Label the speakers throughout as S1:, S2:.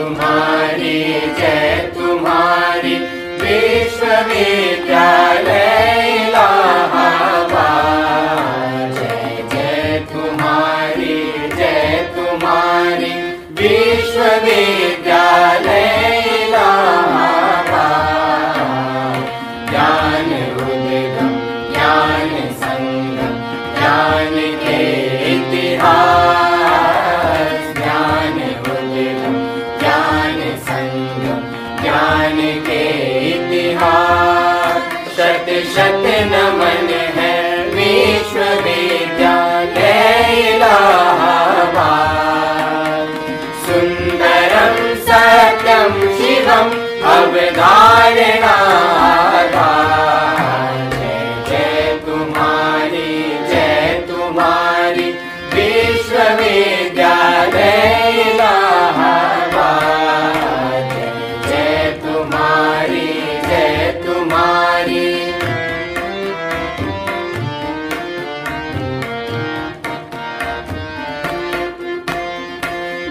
S1: तुम्हारी जय तुम्हारी विश्वविद्यालय इलाहाबाद। जय जय तुम्हारी विश्वविद्यालय इलाहाबाद। ज्ञान उद्गम ज्ञान संगम ज्ञान के इतिहास। ज्ञान उद्गम ज्ञान संगम ज्ञान के इतिहास। शत शत नमन है विश्वविद्यालय इलाहाबाद। सुंदरम सत्यम शिवम अवधारणा। विश्वविद्यालय इलाहाबाद। जय तुम्हारी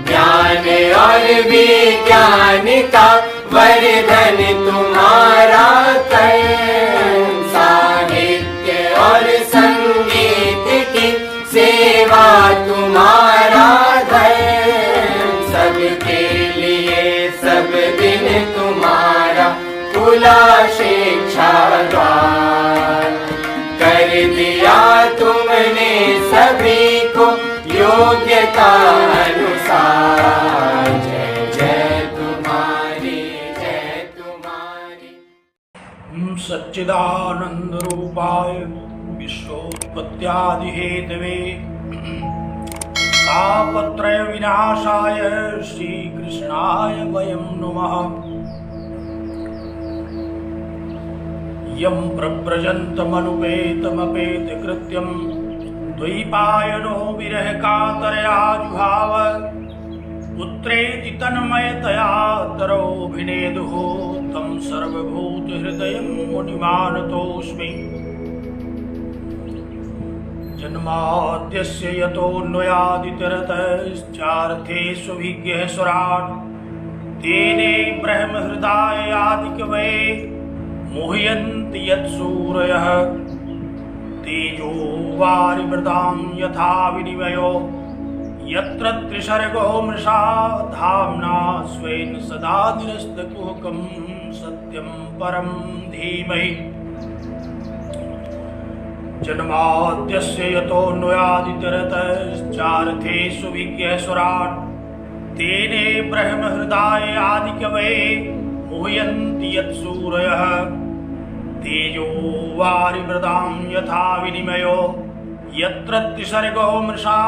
S1: ज्ञान और विज्ञान का वर्धन तुम्हारा कर। साहित्य और संगीत की सेवा तुम्हारा धर्म। सबके लिए सब दिन तुम्हारा खुला शिक्षा द्वार। कर दिया तुमने सभी को योग्यता अनुसार। जय जय तुम्हारी
S2: सच्चिदानंद रूपाय विश्वोत्पत्त्यादि हेतवे तापत्रय विनाशाय श्रीकृष्णाय वयं नमः। यं प्रव्रजन्तमनुपेतमपेतकृत्यं द्वैपायनो विरह कातरया जुहाव। पुत्रेति तन्मयतया तरोभिनेदुः तं सर्वभूतहृदयं मुनिमानतोऽस्मि। जन्माद्यस्य यतोऽन्वयादितरतश्चार्थेष्वभिज्ञः स्वराट्। तेने ब्रह्महृदाय आदिकवये मुह्यन्ति यत्सूरयः। तेजो वारिमृदां यथा विनिमयो यत्र त्रिसर्गो मृषा। धाम्ना स्वेन सदा निरस्तकुहकं सत्यं परं धीमहि। जन्माद्यस्य यतोऽन्वयादितरतश्चार्थेष्वभिज्ञः स्वराट्। तेने ब्रह्महृदाय आदिकवये मुह्यन्ति यत्सूरयः। तेजो वारिमृदां यथा विनिमयो यत्र त्रिसर्गो मृषा।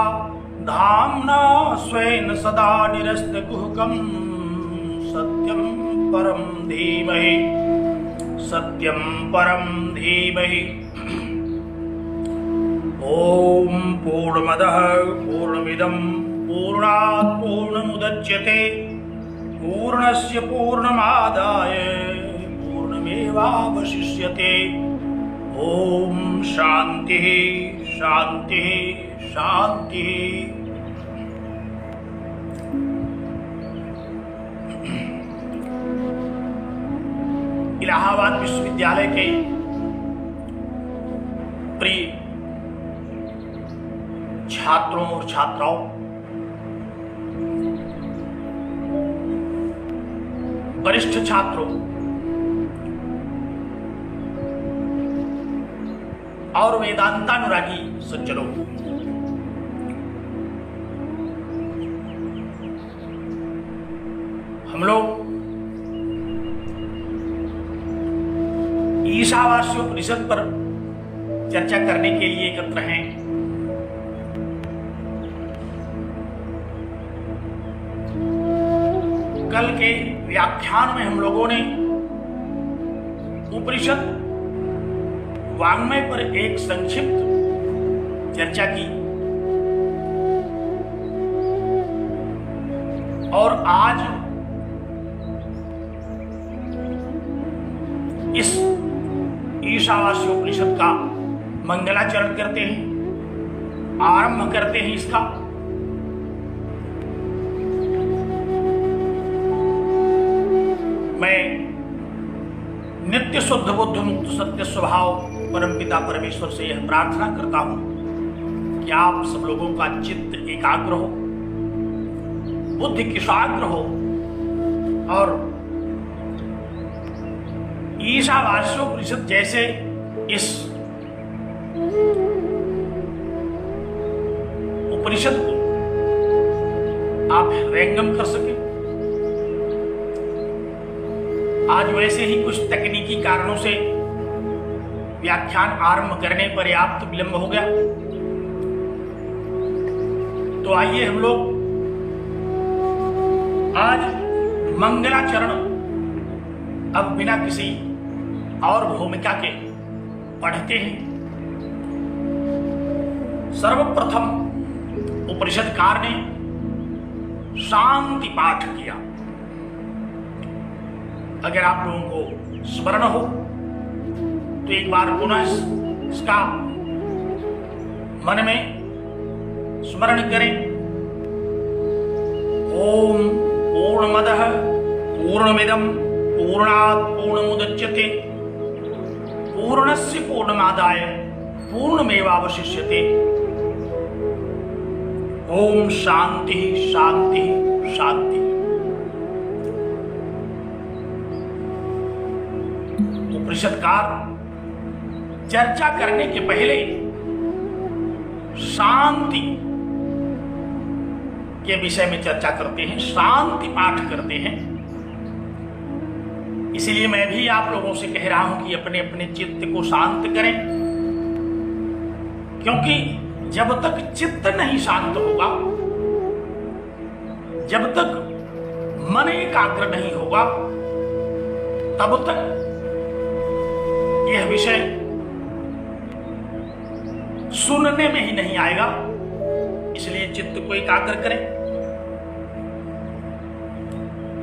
S2: धाम्ना स्वेन सदा निरस्तकुहकं सत्यं परं धीमहि। सत्यं परं धीमहि। ओम पूर्णमदः पूर्णमिदं पूर्णात् पूर्णमुदच्यते पूर्णस्य पूर्णमादाय पूर्णमेवावशिष्यते। ओम शांतिः शांतिः शांतिः। इलाहाबाद विश्वविद्यालय के प्रिय छात्रों और छात्राओं, वरिष्ठ छात्रों और वेदांतानुरागी सज्जनों, हम लोग ईशावास्योपनिषद पर चर्चा करने के लिए एकत्र हैं। कल के व्याख्यान में हम लोगों ने उपनिषद वाङ्मय पर एक संक्षिप्त चर्चा की और आज इस ईशावास्योपनिषद का मंगलाचरण करते हैं, आरंभ करते हैं इसका। नित्य शुद्ध बुद्ध मुक्त सत्य स्वभाव परमपिता परमेश्वर से यह प्रार्थना करता हूं कि आप सब लोगों का चित्त एकाग्र हो, बुद्धि कुशाग्र हो और ईशावास्योपनिषद जैसे इस उपनिषद को आप हृदयंगम कर सके। आज वैसे ही कुछ तकनीकी कारणों से व्याख्यान आरंभ करने पर्याप्त विलंब हो गया, तो आइए हम लोग आज मंगलाचरण अब बिना किसी और भूमिका के पढ़ते हैं। सर्वप्रथम उपनिषदकार ने शांति पाठ किया। अगर आप लोगों को स्मरण हो तो एक बार पुनः इसका मन में स्मरण करें। ओम पूर्णमदः पूर्णमिदं पूर्णात् पूर्णमुदच्यते पूर्णस्य पूर्णमादाय पूर्णमेवावशिष्यते। ओम शांति शांति शांति। उपनिषदकार चर्चा करने के पहले शांति के विषय में चर्चा करते हैं, शांति पाठ करते हैं। इसलिए मैं भी आप लोगों से कह रहा हूं कि अपने अपने चित्त को शांत करें, क्योंकि जब तक चित्त नहीं शांत होगा, जब तक मन एकाग्र नहीं होगा, तब तक यह विषय सुनने में ही नहीं आएगा। इसलिए चित्त को एकाग्र करें।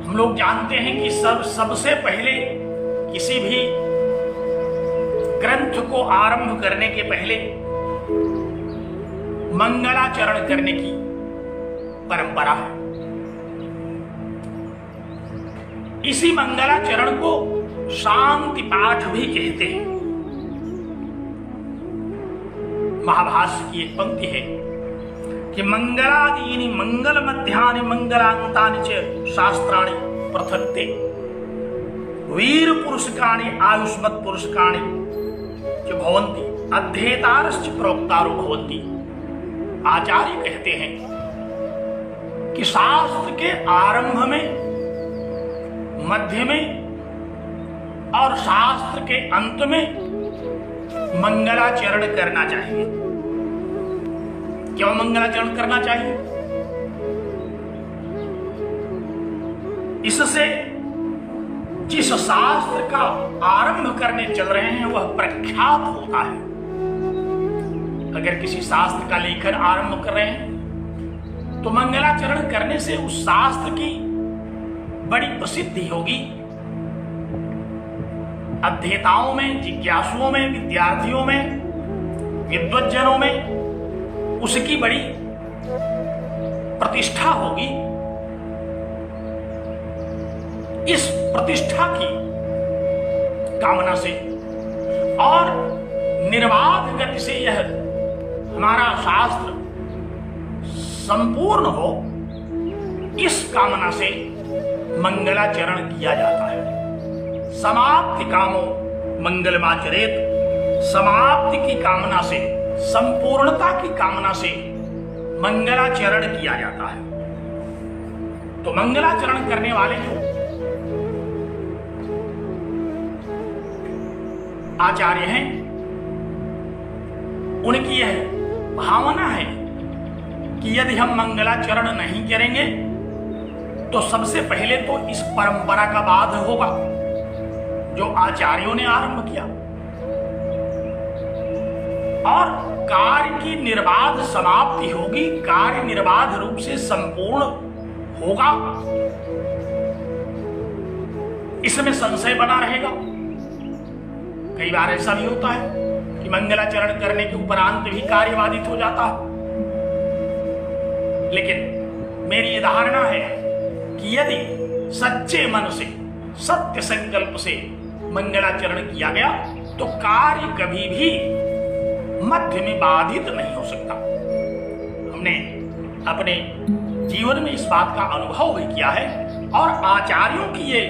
S2: हम लोग जानते हैं कि सबसे पहले किसी भी ग्रंथ को आरंभ करने के पहले मंगलाचरण करने की परंपरा है। इसी मंगलाचरण को शांति पाठ भी कहते हैं। महाभाष्य की एक पंक्ति है कि मंगलादीनि मंगल मध्यानि मंगलांतानि च शास्त्राणि प्रथन्ते वीर पुरुषकाणि आयुष्मत् पुरुषकाणि च भवन्ति अध्येतारश्च प्रोक्तारो भवन्ति। आचार्य कहते हैं कि शास्त्र के आरंभ में, मध्य में और शास्त्र के अंत में मंगलाचरण करना चाहिए। क्यों मंगलाचरण करना चाहिए? इससे जिस शास्त्र का आरंभ करने चल रहे हैं वह प्रख्यात होता है। अगर किसी शास्त्र का लेखन आरंभ कर रहे हैं तो मंगलाचरण करने से उस शास्त्र की बड़ी प्रसिद्धि होगी। अध्येताओं में, जिज्ञासुओं में, विद्यार्थियों में, विद्वज्जनों में उसकी बड़ी प्रतिष्ठा होगी। इस प्रतिष्ठा की कामना से और निर्बाध गति से यह हमारा शास्त्र संपूर्ण हो, इस कामना से मंगलाचरण किया जाता है। समाप्ति कामो मंगलमाचरेत। समाप्ति की कामना से, संपूर्णता की कामना से मंगलाचरण किया जाता है। तो मंगलाचरण करने वाले जो आचार्य हैं, उनकी यह भावना है कि यदि हम मंगलाचरण नहीं करेंगे तो सबसे पहले तो इस परंपरा का बाध होगा जो आचार्यों ने आरंभ किया, और कार्य की निर्बाध समाप्ति होगी, कार्य निर्बाध रूप से संपूर्ण होगा। इसमें संशय बना रहेगा। कई बार ऐसा भी होता है कि मंगलाचरण करने के उपरांत भी कार्य बाधित हो जाता है। लेकिन मेरी ये धारणा है कि यदि सच्चे मन से, सत्य संकल्प से मंगलाचरण किया गया तो कार्य कभी भी मध्य में बाधित नहीं हो सकता। हमने अपने जीवन में इस बात का अनुभव भी किया है और आचार्यों की ये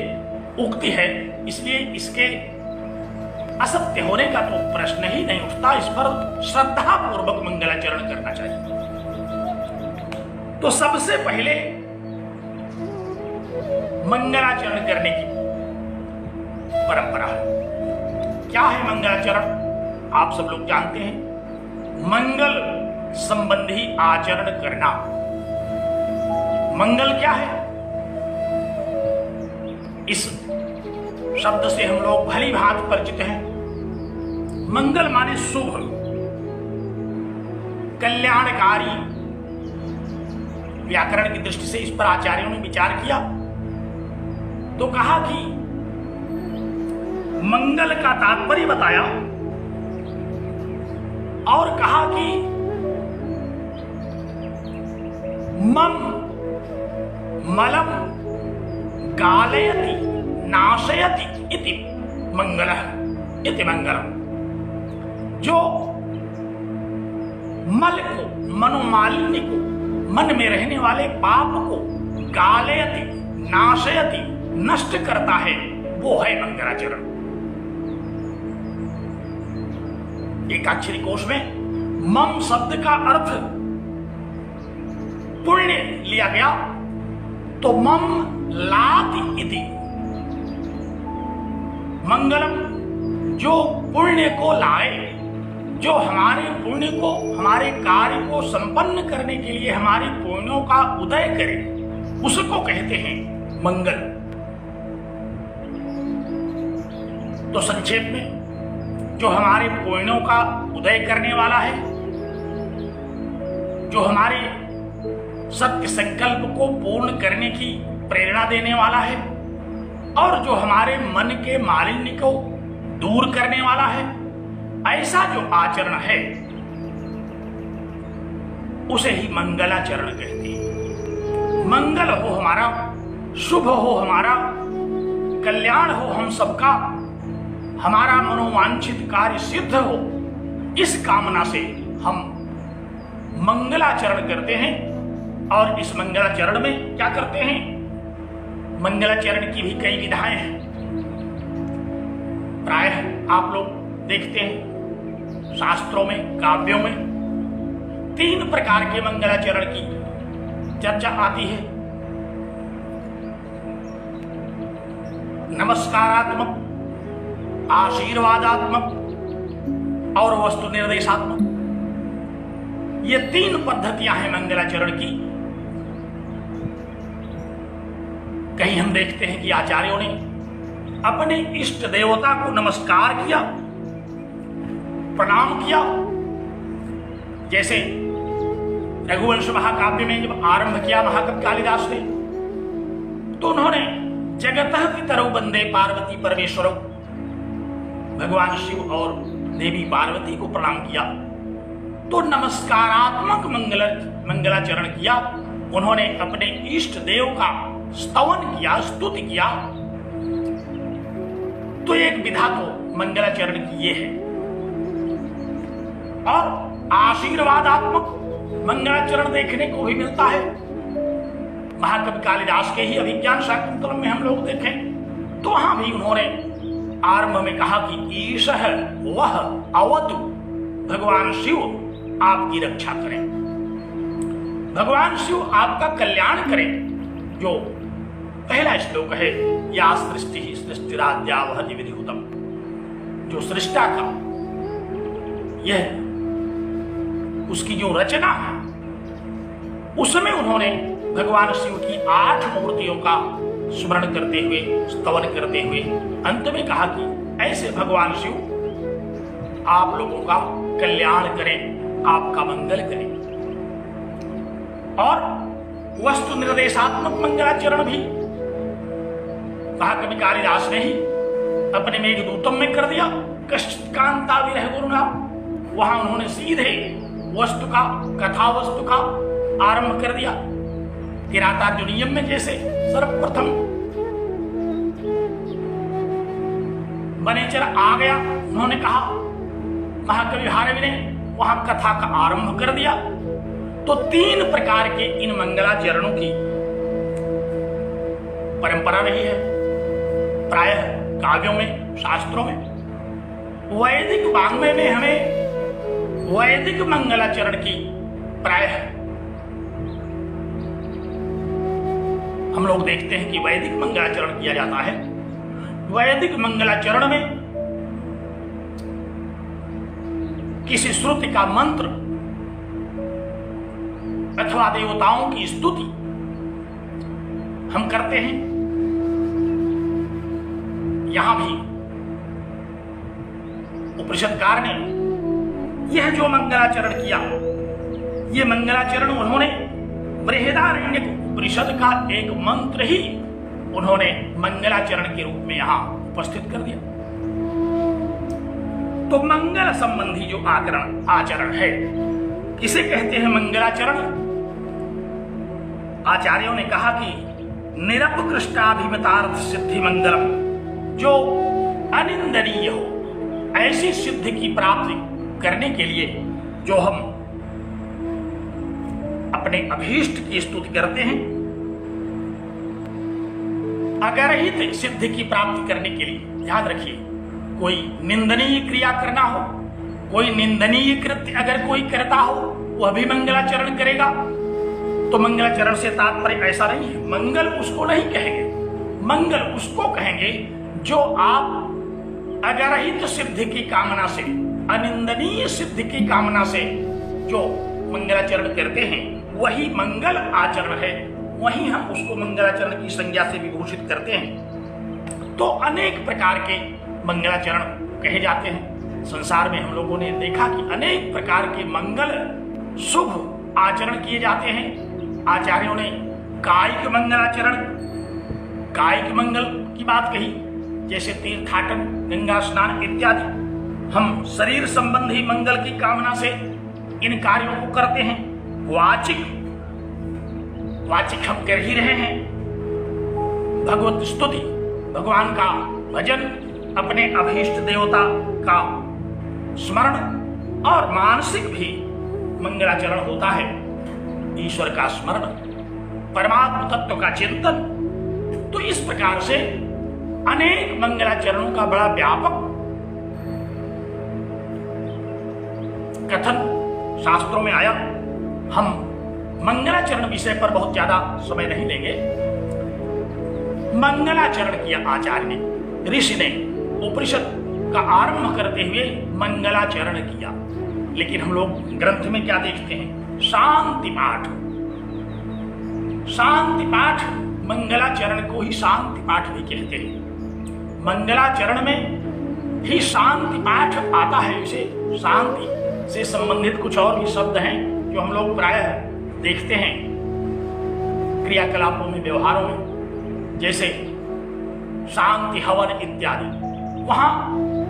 S2: उक्ति है, इसलिए इसके असत्य होने का तो प्रश्न ही नहीं उठता। इस पर श्रद्धा पूर्वक मंगलाचरण करना चाहिए। तो सबसे पहले मंगलाचरण करने की परंपरा है। क्या है मंगलाचरण? आप सब लोग जानते हैं, मंगल संबंधी आचरण करना। मंगल क्या है? इस शब्द से हम लोग भली भांति परिचित हैं। मंगल माने शुभ, कल्याणकारी। व्याकरण की दृष्टि से इस पर आचार्यों ने विचार किया तो कहा कि मंगल का तात्पर्य बताया और कहा कि मम मलम गालयति नाशयति इति मंगलः इति मंगलम। जो मल को, मनोमालिन्य को, मन में रहने वाले पाप को गालयति, नाशयति, नष्ट करता है, वो है मंगलाचरण। एकाक्षरी कोश में मम शब्द का अर्थ पुण्य लिया गया तो मम लाति इति। मंगलम जो पुण्य को लाए, जो हमारे पुण्य को, हमारे कार्य को संपन्न करने के लिए हमारे पुण्यों का उदय करे, उसको कहते हैं मंगल। तो संक्षेप में जो हमारे पुण्यों का उदय करने वाला है, जो हमारे सत्य संकल्प को पूर्ण करने की प्रेरणा देने वाला है और जो हमारे मन के मालिन्य को दूर करने वाला है, ऐसा जो आचरण है उसे ही मंगलाचरण कहते हैं। मंगल हो हमारा, शुभ हो हमारा, कल्याण हो हम सबका, हमारा मनोवांछित कार्य सिद्ध हो, इस कामना से हम मंगलाचरण करते हैं। और इस मंगलाचरण में क्या करते हैं? मंगलाचरण की भी कई विधाएं हैं। प्रायः आप लोग देखते हैं शास्त्रों में, काव्यों में 3 प्रकार के मंगलाचरण की चर्चा आती है। नमस्कारात्मक, आशीर्वादात्मक और वस्तु निर्देशात्मक। ये 3 पद्धतियां हैं मंगलाचरण की। कहीं हम देखते हैं कि आचार्यों ने अपने इष्ट देवता को नमस्कार किया, प्रणाम किया। जैसे रघुवंश महाकाव्य में जब आरंभ किया महाकवि कालिदास ने, तो उन्होंने जगतः पितरौ वंदे पार्वती परमेश्वरौ, भगवान शिव और देवी पार्वती को प्रणाम किया। तो नमस्कारात्मक मंगलाचरण किया। उन्होंने अपने इष्ट देव का स्तवन किया, स्तुति किया। तो एक विधा तो मंगलाचरण की ये है। और आशीर्वादात्मक मंगलाचरण देखने को भी मिलता है। महाकवि कालिदास के ही अभिज्ञान शाकुंतलम में हम लोग देखें तो वहां भी उन्होंने आरंभ में कहा कि ईशः वह अवतु, भगवान शिव आपकी रक्षा करें, भगवान शिव आपका कल्याण करें। जो पहला श्लोक है, या सृष्टि ही सृष्टिराद्यावहति विधिहुतम, जो सृष्टा का यह उसकी जो रचना है उसमें उन्होंने भगवान शिव की 8 मूर्तियों का स्मरण करते हुए, स्तवन करते हुए अंत में कहा कि ऐसे भगवान शिव आप लोगों का कल्याण करें, आपका मंगल करें। और वस्तु निर्देशात्मक मंगलाचरण भी महाकवि कालिदास ने ही अपने मेघदूतम में कर दिया। कश्चित् कांता विरह गुरुना, वहां उन्होंने सीधे वस्तु का, कथा वस्तु का आरंभ कर दिया। किरातार्जुनीयम में जैसे सर्वप्रथम वनेचर आ गया। उन्होंने कहा, महाकवि भारवी ने वहां कथा का आरंभ कर दिया। तो 3 प्रकार के इन मंगलाचरणों की परंपरा रही है प्रायः काव्यों में, शास्त्रों में। वैदिक वाङ्मय में हमें वैदिक मंगलाचरण की प्रायः हम लोग देखते हैं कि वैदिक मंगलाचरण किया जाता है। वैदिक मंगलाचरण में किसी श्रुति का मंत्र अथवा देवताओं की स्तुति हम करते हैं। यहां भी उपनिषदकार ने यह जो मंगलाचरण किया, यह मंगलाचरण उन्होंने बृहदारण्यक उपनिषद का एक मंत्र ही उन्होंने मंगलाचरण के रूप में यहां उपस्थित कर दिया। तो मंगल संबंधी जो आचरण है, किसे कहते हैं मंगलाचरण? आचार्यों ने कहा कि निरपकृष्टाभिमतार्थ सिद्धि मंगलम, जो अनिंदनीय हो, ऐसी सिद्धि की प्राप्ति करने के लिए जो हम अपने अभीष्ट की स्तुति करते हैं, अगरहित सिद्धि की प्राप्ति करने के लिए, याद रखिए, कोई निंदनीय क्रिया करना हो, कोई निंदनीय कृत्य अगर कोई करता हो, वह भी मंगलाचरण करेगा। तो मंगलाचरण से तात्पर्य ऐसा नहीं है, मंगल उसको नहीं कहेंगे, मंगल उसको कहेंगे जो आप अगरहित सिद्धि की कामना से, अनिंदनीय सिद्धि की कामना से जो मंगलाचरण करते हैं, वही मंगल आचरण है। वही हम उसको मंगलाचरण की संज्ञा से विभूषित करते हैं। तो अनेक प्रकार के मंगलाचरण कहे जाते हैं। संसार में हम लोगों ने देखा कि अनेक प्रकार के मंगल शुभ आचरण किए जाते हैं। आचार्यों ने कायिक मंगलाचरण, कायिक मंगल की बात कही, जैसे तीर्थाटन, गंगा स्नान इत्यादि। हम शरीर संबंधी मंगल की कामना से इन कार्यों को करते हैं। वाचिक हम कर ही रहे हैं, भगवत स्तुति, भगवान का भजन, अपने अभीष्ट देवता का स्मरण, और मानसिक भी मंगलाचरण होता है, ईश्वर का स्मरण, परमात्म तत्व का चिंतन। तो इस प्रकार से अनेक मंगलाचरणों का बड़ा व्यापक कथन शास्त्रों में आया। हम मंगलाचरण विषय पर बहुत ज्यादा समय नहीं लेंगे। मंगलाचरण किया आचार्य ने, ऋषि ने उपनिषद का आरंभ करते हुए मंगलाचरण किया। लेकिन हम लोग ग्रंथ में क्या देखते हैं? शांति पाठ। शांति पाठ, मंगलाचरण को ही शांति पाठ भी कहते हैं। मंगलाचरण में ही शांति पाठ आता है। इसे शांति से संबंधित कुछ और भी शब्द हैं जो हम लोग प्रायः देखते हैं क्रियाकलापों में, व्यवहारों में, जैसे शांति हवन इत्यादि। वहां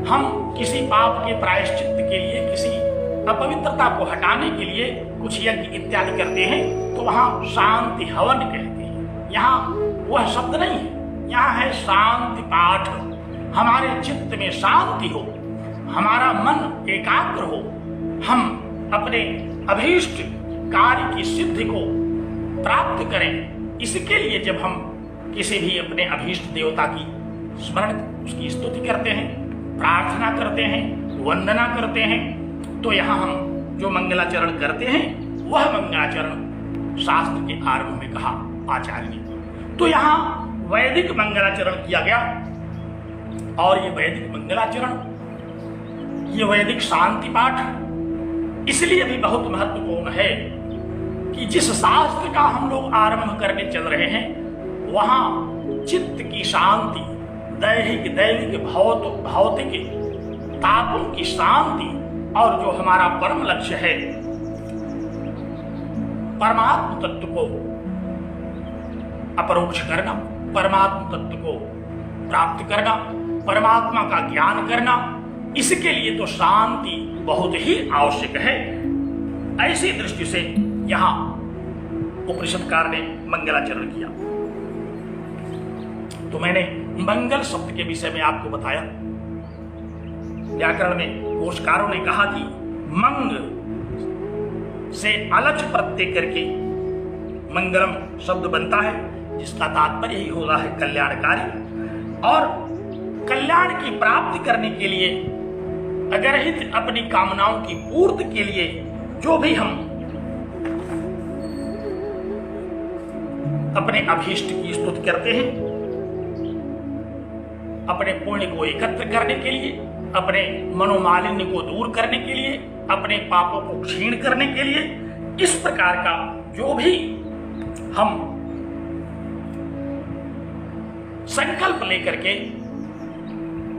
S2: हम किसी पाप के प्रायश्चित्त के लिए, किसी अपवित्रता को हटाने के लिए कुछ यज्ञ इत्यादि करते हैं, तो वहां शांति हवन कहते हैं। यहाँ वह शब्द नहीं है, यहाँ है शांति पाठ। हमारे चित्त में शांति हो, हमारा मन एकाग्र हो, हम अपने अभीष्ट कार्य की सिद्धि को प्राप्त करें। इसके लिए जब हम किसी भी अपने अभीष्ट देवता की स्मरण, उसकी स्तुति करते हैं, प्रार्थना करते हैं, वंदना करते हैं, तो यहाँ हम जो मंगलाचरण करते हैं, वह मंगलाचरण शास्त्र के आरंभ में कहा आचार्य ने। तो यहाँ वैदिक मंगलाचरण किया गया, और ये वैदिक मंगलाचरण, ये वैदिक शांति पाठ इसलिए भी बहुत महत्वपूर्ण है कि जिस शास्त्र का हम लोग आरंभ करने चल रहे हैं, वहां चित्त की शांति, दैहिक, दैविक, भौतिक तापों की शांति, और जो हमारा परम लक्ष्य है, परमात्म तत्व को अपरोक्ष करना, परमात्म तत्व को प्राप्त करना, परमात्मा का ज्ञान करना, इसके लिए तो शांति बहुत ही आवश्यक है। ऐसी दृष्टि से यहां उपनिषदकार ने मंगलाचरण किया। तो मैंने मंगल शब्द के विषय में आपको बताया व्याकरण में कोशकारों ने कहा कि मंग से अलच प्रत्यय करके मंगलम शब्द बनता है, जिसका तात्पर्य ही होता है कल्याणकारी। और कल्याण की प्राप्ति करने के लिए, अगरहित अपनी कामनाओं की पूर्ति के लिए जो भी हम अपने अभीष्ट की स्तुति करते हैं, अपने पुण्य को एकत्र करने के लिए, अपने मनोमालिन्य को दूर करने के लिए, अपने पापों को क्षीण करने के लिए, इस प्रकार का जो भी हम संकल्प लेकर के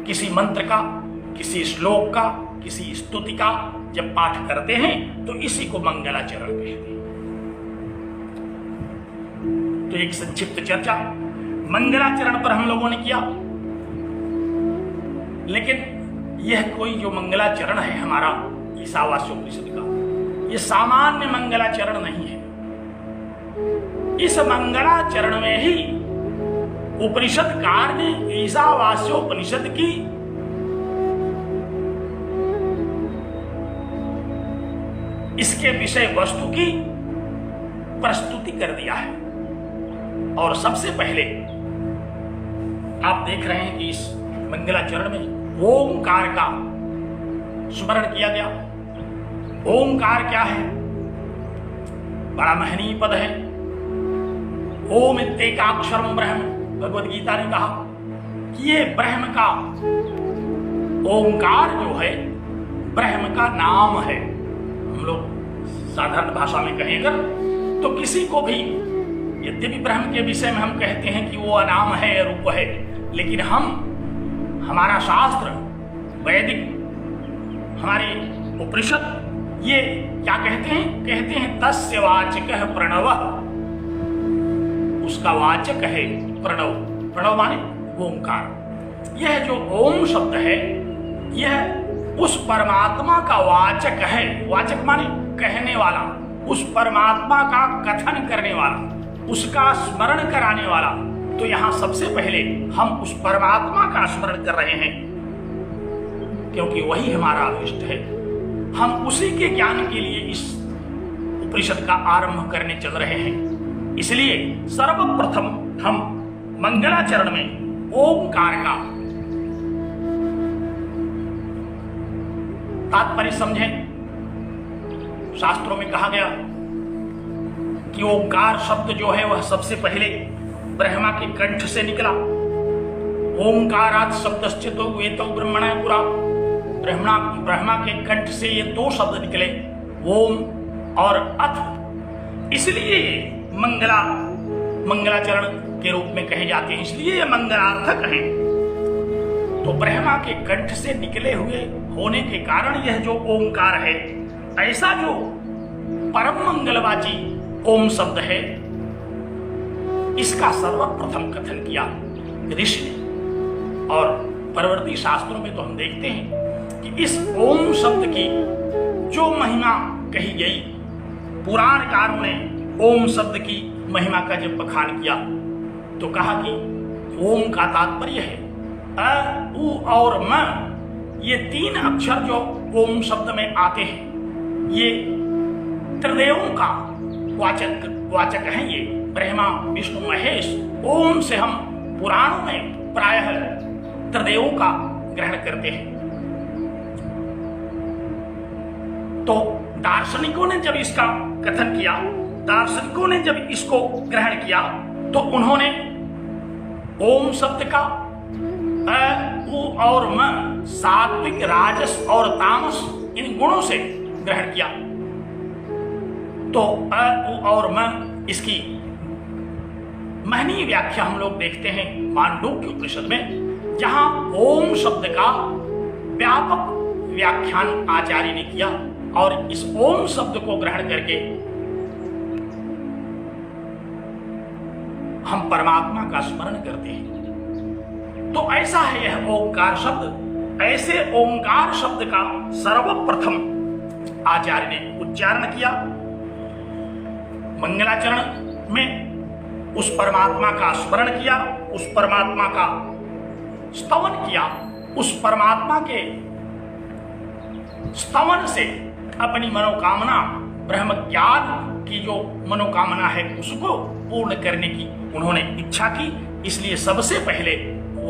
S2: किसी मंत्र का, किसी श्लोक का, किसी स्तुति का जब पाठ करते हैं तो इसी को मंगलाचरण कहते हैं। तो एक संक्षिप्त चर्चा मंगलाचरण पर हम लोगों ने किया, लेकिन यह कोई जो मंगलाचरण है हमारा ईशावास्योपनिषद का, यह सामान्य मंगलाचरण नहीं है। इस मंगलाचरण में ही उपनिषदकार ने ईशावास्योपनिषद की इसके विषय वस्तु की प्रस्तुति कर दिया है। और सबसे पहले आप देख रहे हैं कि इस मंगलाचरण में ओंकार का स्मरण किया गया। ओंकार क्या है? बड़ा महनीय पद है। ओम इत्येकाक्षरम ब्रह्म, भगवद गीता ने कहा कि ये ब्रह्म का ओंकार जो है ब्रह्म का नाम है। हम लोग साधारण भाषा में कहें अगर तो किसी को भी, यद्यपि ब्रह्म के विषय में हम कहते हैं कि वो अनाम है, रूप है, लेकिन हमारा शास्त्र वैदिक, हमारे उपनिषद ये क्या कहते हैं? कहते हैं तस्य वाचकः प्रणवः, उसका वाचक है प्रणव। प्रणव माने ओंकार। यह जो ओम शब्द है यह उस परमात्मा का वाचक है। वाचक माने कहने वाला, उस परमात्मा का कथन करने वाला, उसका स्मरण कराने वाला। तो यहां सबसे पहले हम उस परमात्मा का स्मरण कर रहे हैं, क्योंकि वही हमारा अभिष्ट है। हम उसी के ज्ञान के लिए इस उपनिषद का आरंभ करने चल रहे हैं। इसलिए सर्वप्रथम हम मंगलाचरण में ओंकार का तात्पर्य समझें। शास्त्रों में कहा गया कि ओंकार शब्द जो है वह सबसे पहले ब्रह्मा के कंठ से निकला। ओंकारात् शब्दश्च तो वेतो ब्रह्मणः पुरा, ब्रह्मा के कंठ से ये दो शब्द निकले, ओम और अथ। इसलिए मंगलाचरण के रूप में कहे जाते हैं, इसलिए ये मंगलार्थक हैं। तो ब्रह्मा के कंठ से निकले हुए होने के कारण यह जो ओंकार है, ऐसा जो परम मंगलवाची ओम शब्द है, इसका सर्वप्रथम कथन किया ऋषि ने। और परवर्ती शास्त्रों में तो हम देखते हैं कि इस ओम शब्द की जो महिमा कही गई, पुराणकारों ने ओम शब्द की महिमा का जब बखान किया तो कहा कि ओम का तात्पर्य है अ, उ और म। ये तीन अक्षर जो ओम शब्द में आते हैं ये त्रिदेवों का वाचक हैं। ये ब्रह्मा, विष्णु, महेश। ओम से हम पुराणों में प्रायः त्रिदेवों का ग्रहण करते हैं। तो दार्शनिकों ने जब इसका कथन किया, दार्शनिकों ने जब इसको ग्रहण किया तो उन्होंने ओम शब्द का अ, उ और म, सात्विक, राजस और तामस इन गुणों से ग्रहण किया। तो अ, उ और म इसकी महनीय व्याख्या हम लोग देखते हैं मांडूक्य उपनिषद में, जहां ओम शब्द का व्यापक व्याख्यान आचार्य ने किया। और इस ओम शब्द को ग्रहण करके हम परमात्मा का स्मरण करते हैं। तो ऐसा है यह ओंकार शब्द। ऐसे ओंकार शब्द का सर्वप्रथम आचार्य ने उच्चारण किया मंगलाचरण में, उस परमात्मा का स्मरण किया, उस परमात्मा का स्तवन किया, उस परमात्मा के स्तवन से अपनी मनोकामना, ब्रह्म ज्ञान की जो मनोकामना है उसको पूर्ण करने की उन्होंने इच्छा की। इसलिए सबसे पहले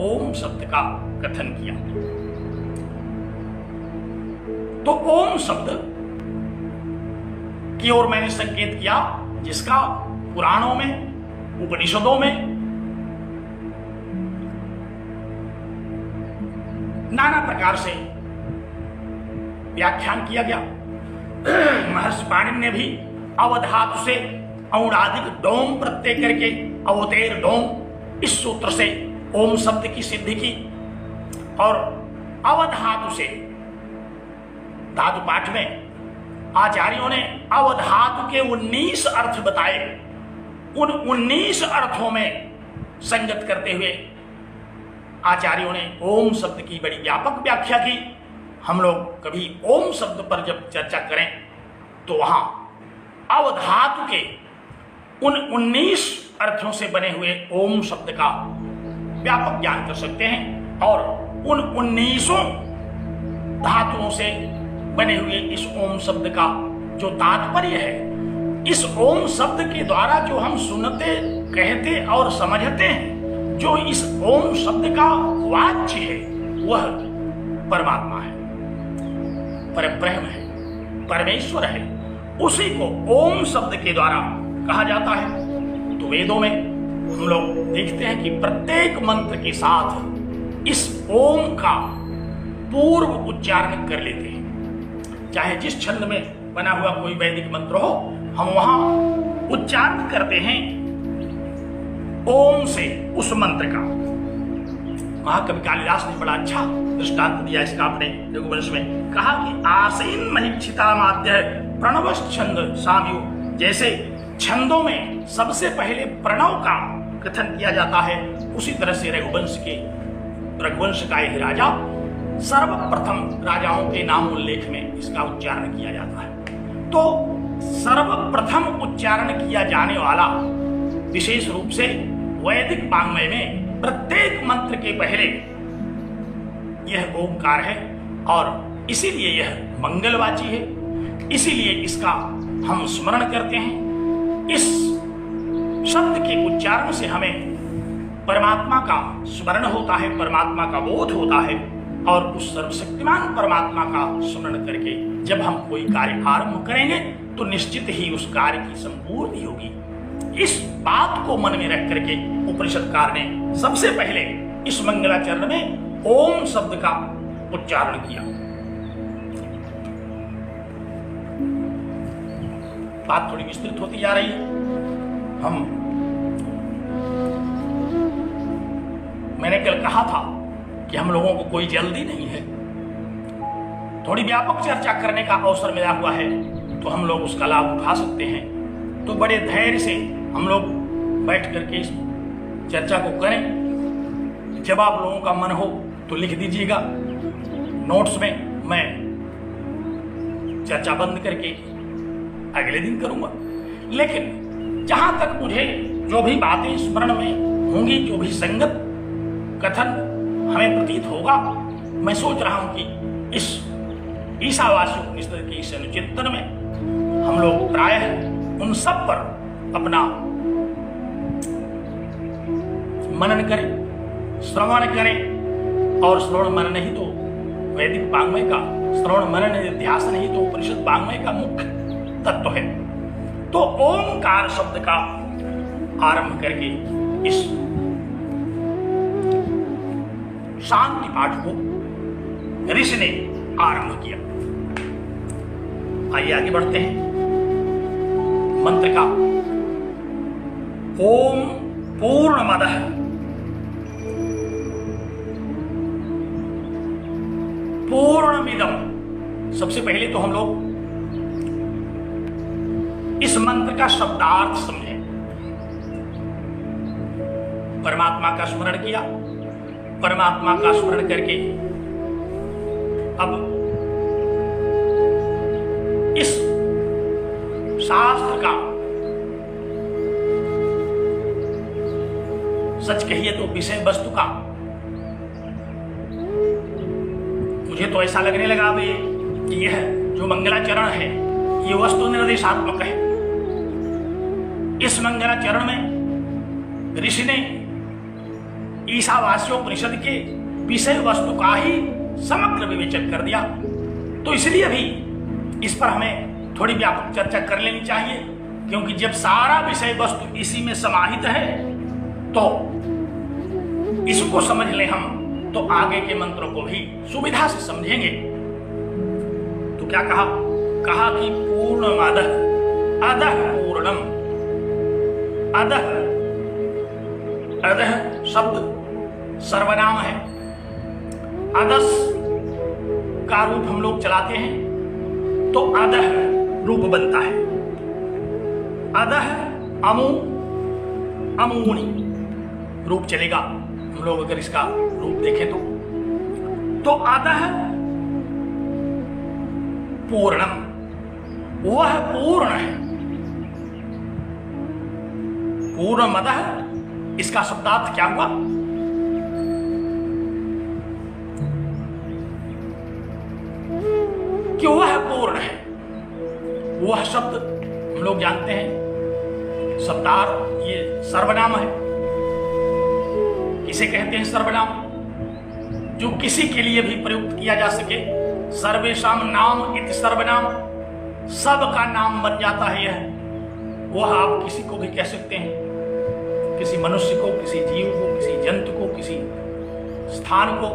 S2: ओम शब्द का कथन किया। तो ओम शब्द की ओर मैंने संकेत किया, जिसका पुराणों में, उपनिषदों में नाना प्रकार से व्याख्यान किया गया। महर्षि पाणिनि ने भी अवधातु से औणादिक डोम प्रत्यय करके अवतेर डोम, इस सूत्र से ओम शब्द की सिद्धि की। और अवधातु से धातु पाठ में आचार्यों ने अवधातु के 19 अर्थ बताए। उन 19 अर्थों में संगत करते हुए आचार्यों ने ओम शब्द की बड़ी व्यापक व्याख्या की। हम लोग कभी ओम शब्द पर जब चर्चा करें तो वहां अवधातु के उन 19 अर्थों से बने हुए ओम शब्द का व्यापक ज्ञान कर सकते हैं। और उन 19 धातुओं से बने हुए इस ओम शब्द का जो तात्पर्य है, इस ओम शब्द के द्वारा जो हम सुनते, कहते और समझते हैं, जो इस ओम शब्द का वाच्य है वह परमात्मा है, परब्रह्म है, परमेश्वर है। उसी को ओम शब्द के द्वारा कहा जाता है। तो वेदों में हम लोग देखते हैं कि प्रत्येक मंत्र के साथ इस ओम का पूर्व उच्चारण कर लेते हैं। चाहे जिस छंद में बना हुआ कोई वैदिक मंत्र हो, हम वहां उच्चारण करते हैं ओम से उस मंत्र का। महाकवि कालिदास ने बड़ा अच्छा दृष्टांत दिया इसका अपने रघुवंश में। कहा कि आसीन महिक्षिता माध्य प्रणव छंद साम्यो, जैसे छंदों में सबसे पहले प्रणव का कथन किया जाता है, उसी तरह से रघुवंश का यह राजा सर्वप्रथम राजाओं के नाम उल्लेख में इसका उच्चारण किया जाता है। तो सर्वप्रथम उच्चारण किया जाने वाला विशेष रूप से वैदिक वाङ्मय में प्रत्येक मंत्र के पहले यह ओंकार है और इसीलिए यह मंगलवाची है। इसीलिए इसका हम स्मरण करते हैं। इस शब्द के उच्चारण से हमें परमात्मा का स्मरण होता है, परमात्मा का बोध होता है। और उस सर्वशक्तिमान परमात्मा का स्मरण करके जब हम कोई कार्य आरंभ करेंगे तो निश्चित ही उस कार्य की संपूर्ति होगी। इस बात को मन में रख करके उपनिषदकार ने सबसे पहले इस मंगलाचरण में ओम शब्द का उच्चारण किया। बात थोड़ी विस्तृत होती जा रही है। मैंने कल कहा था कि हम लोगों को कोई जल्दी नहीं है, थोड़ी व्यापक चर्चा करने का अवसर मिला हुआ है तो हम लोग उसका लाभ उठा सकते हैं। तो बड़े धैर्य से हम लोग बैठ करके इस चर्चा को करें। जब आप लोगों का मन हो तो लिख दीजिएगा नोट्स में, मैं चर्चा बंद करके अगले दिन करूंगा। लेकिन जहां तक मुझे जो भी बातें स्मरण में होंगी, जो भी संगत कथन हमें प्रतीत होगा, मैं सोच रहा हूं कि इस ईशावास्य उपनिषद के इस अनुचिंतन में हम लोग प्रायः उन सब पर अपना मनन करें, श्रवण करें। और श्रवण मनन ही तो वैदिक वाङ्मय का, श्रवण मनन ध्यास नहीं तो उपनिषद वाङ्मय का मुख्य तत्व है। तो ओंकार शब्द का आरंभ करके इस शांति पाठ को ऋषि ने आरंभ किया। आइए आगे बढ़ते हैं। मंत्र का ओम पूर्णमदः पूर्णमिदं। सबसे पहले तो हम लोग इस मंत्र का शब्दार्थ समझें। परमात्मा का स्मरण किया, परमात्मा का स्मरण करके अब इस शास्त्र का, सच कहिए तो विषय वस्तु का, मुझे तो ऐसा लगने लगा भाई कि यह जो मंगलाचरण है ये वस्तु निर्देशात्मक है। इस मंगलाचरण में ऋषि ने ईशावास्योपनिषद के विषय वस्तु का ही समग्र विवेचन कर दिया। तो इसलिए भी इस पर हमें थोड़ी व्यापक चर्चा कर लेनी चाहिए, क्योंकि जब सारा विषय वस्तु इसी में समाहित है तो इसको समझ ले हम तो आगे के मंत्रों को भी सुविधा से समझेंगे। तो क्या कहा? कहा कि पूर्णमादः अधः पूर्णम। अधः, अधः शब्द सर्वनाम है। अधस का रूप हम लोग चलाते हैं तो अधः रूप बनता है। अधः अमु, अमूनि रूप चलेगा हम लोग अगर इसका रूप देखें तो अधः पूर्णम, वह पूर्ण है। पूर्णमदः इसका शब्दार्थ क्या हुआ? कि वह पूर्ण है। वह शब्द हम लोग जानते हैं शब्दार्थ ये सर्वनाम है। किसे कहते हैं सर्वनाम? जो किसी के लिए भी प्रयुक्त किया जा सके। सर्वेषाम नाम इति सर्वनाम, सब का नाम बन जाता है यह। वह आप किसी को भी कह सकते हैं, किसी मनुष्य को, किसी जीव को, किसी जंतु को, किसी स्थान को,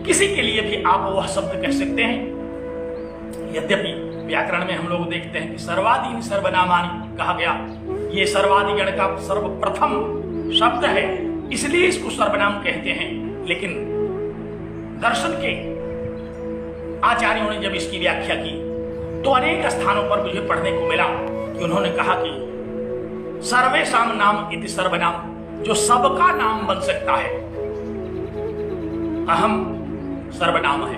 S2: किसी के लिए भी आप वह शब्द कह सकते हैं। यद्यपि व्याकरण में हम लोग देखते हैं कि सर्वादीन सर्वनामानि कहा गया, ये सर्वादिगण का सर्वप्रथम शब्द है, इसलिए इसको सर्वनाम कहते हैं। लेकिन दर्शन के आचार्यों ने जब इसकी व्याख्या की तो अनेक स्थानों पर मुझे पढ़ने को मिला कि उन्होंने कहा कि सर्वेषाम नाम इति सर्वनाम, जो सबका नाम बन सकता है, अहम सर्वनाम है,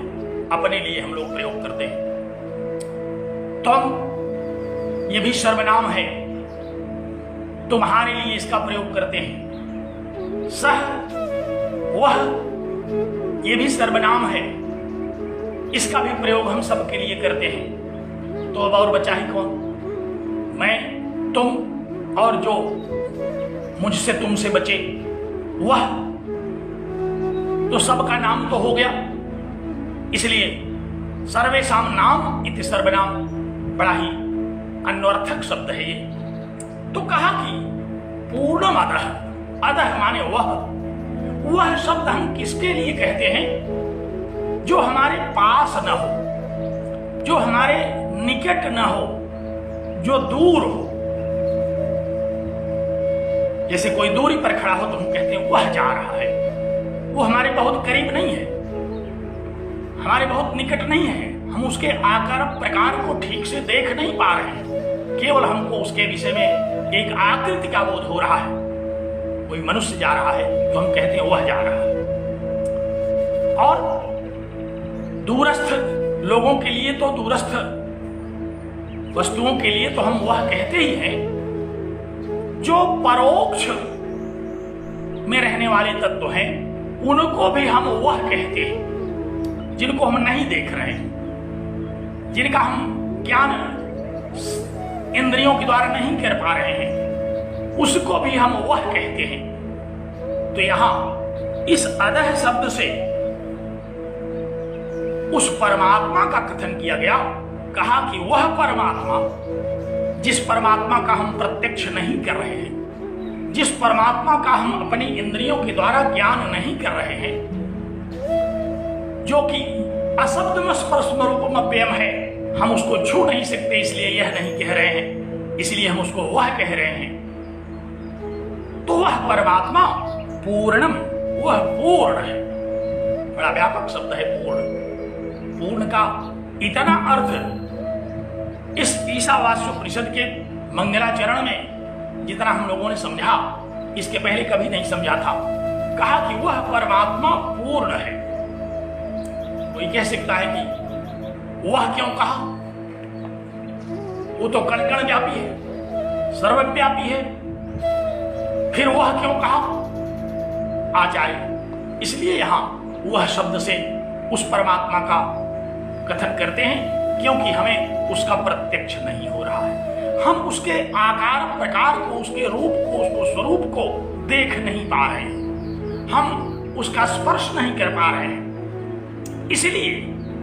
S2: अपने लिए हम लोग प्रयोग करते हैं। तुम ये भी सर्वनाम है, तुम्हारे लिए इसका प्रयोग करते हैं। सह, वह, ये भी सर्वनाम है, इसका भी प्रयोग हम सबके लिए करते हैं। तो अब और बचा ही कौन? मैं, तुम और जो मुझसे तुमसे बचे, वह तो सबका नाम तो हो गया। इसलिए सर्वेषाम नाम इति सर्वनाम बड़ा ही अन्वर्थक शब्द है ये। तो कहा कि पूर्णम अधः, अधः माने वह शब्द हम किसके लिए कहते हैं? जो हमारे पास न हो, जो हमारे निकट न हो, जो दूर हो। जैसे कोई दूरी पर खड़ा हो तो हम कहते हैं वह जा रहा है। वो हमारे बहुत करीब नहीं है, हमारे बहुत निकट नहीं है, हम उसके आकार प्रकार को ठीक से देख नहीं पा रहे हैं। केवल हमको उसके विषय में एक आकृति का बोध हो रहा है। कोई मनुष्य जा रहा है तो हम कहते हैं वह जा रहा है। और दूरस्थ लोगों के लिए तो, दूरस्थ वस्तुओं के लिए तो हम वह कहते ही हैं। जो परोक्ष में रहने वाले तत्व हैं उनको भी हम वह कहते हैं। जिनको हम नहीं देख रहे हैं, जिनका हम ज्ञान इंद्रियों के द्वारा नहीं कर पा रहे हैं, उसको भी हम वह कहते हैं। तो यहां इस अधः शब्द से उस परमात्मा का कथन किया गया। कहा कि वह परमात्मा, जिस परमात्मा का हम प्रत्यक्ष नहीं कर रहे हैं, जिस परमात्मा का हम अपनी इंद्रियों के द्वारा ज्ञान नहीं कर रहे हैं, जो कि अशब्दम स्पर्शम रूपम अप्ययम है, हम उसको छू नहीं सकते, इसलिए यह नहीं कह रहे हैं, इसलिए हम उसको वह कह रहे हैं। तो वह परमात्मा पूर्णम, वह पूर्ण है। बड़ा व्यापक शब्द है पूर्ण। पूर्ण का इतना अर्थ इस ईशावास्योपनिषद के मंगलाचरण में जितना हम लोगों ने समझा, इसके पहले कभी नहीं समझा था। कहा कि वह परमात्मा पूर्ण है। कोई कह सकता है कि वह क्यों कहा? वो तो कण कण व्यापी है, सर्वव्यापी है, फिर वह क्यों कहा? आचार्य इसलिए यहां वह शब्द से उस परमात्मा का कथन करते हैं क्योंकि हमें उसका प्रत्यक्ष नहीं हो रहा है। हम उसके आकार प्रकार को, उसके रूप को, उसको स्वरूप को देख नहीं पा रहे हैं, हम उसका स्पर्श नहीं कर पा रहे हैं, इसलिए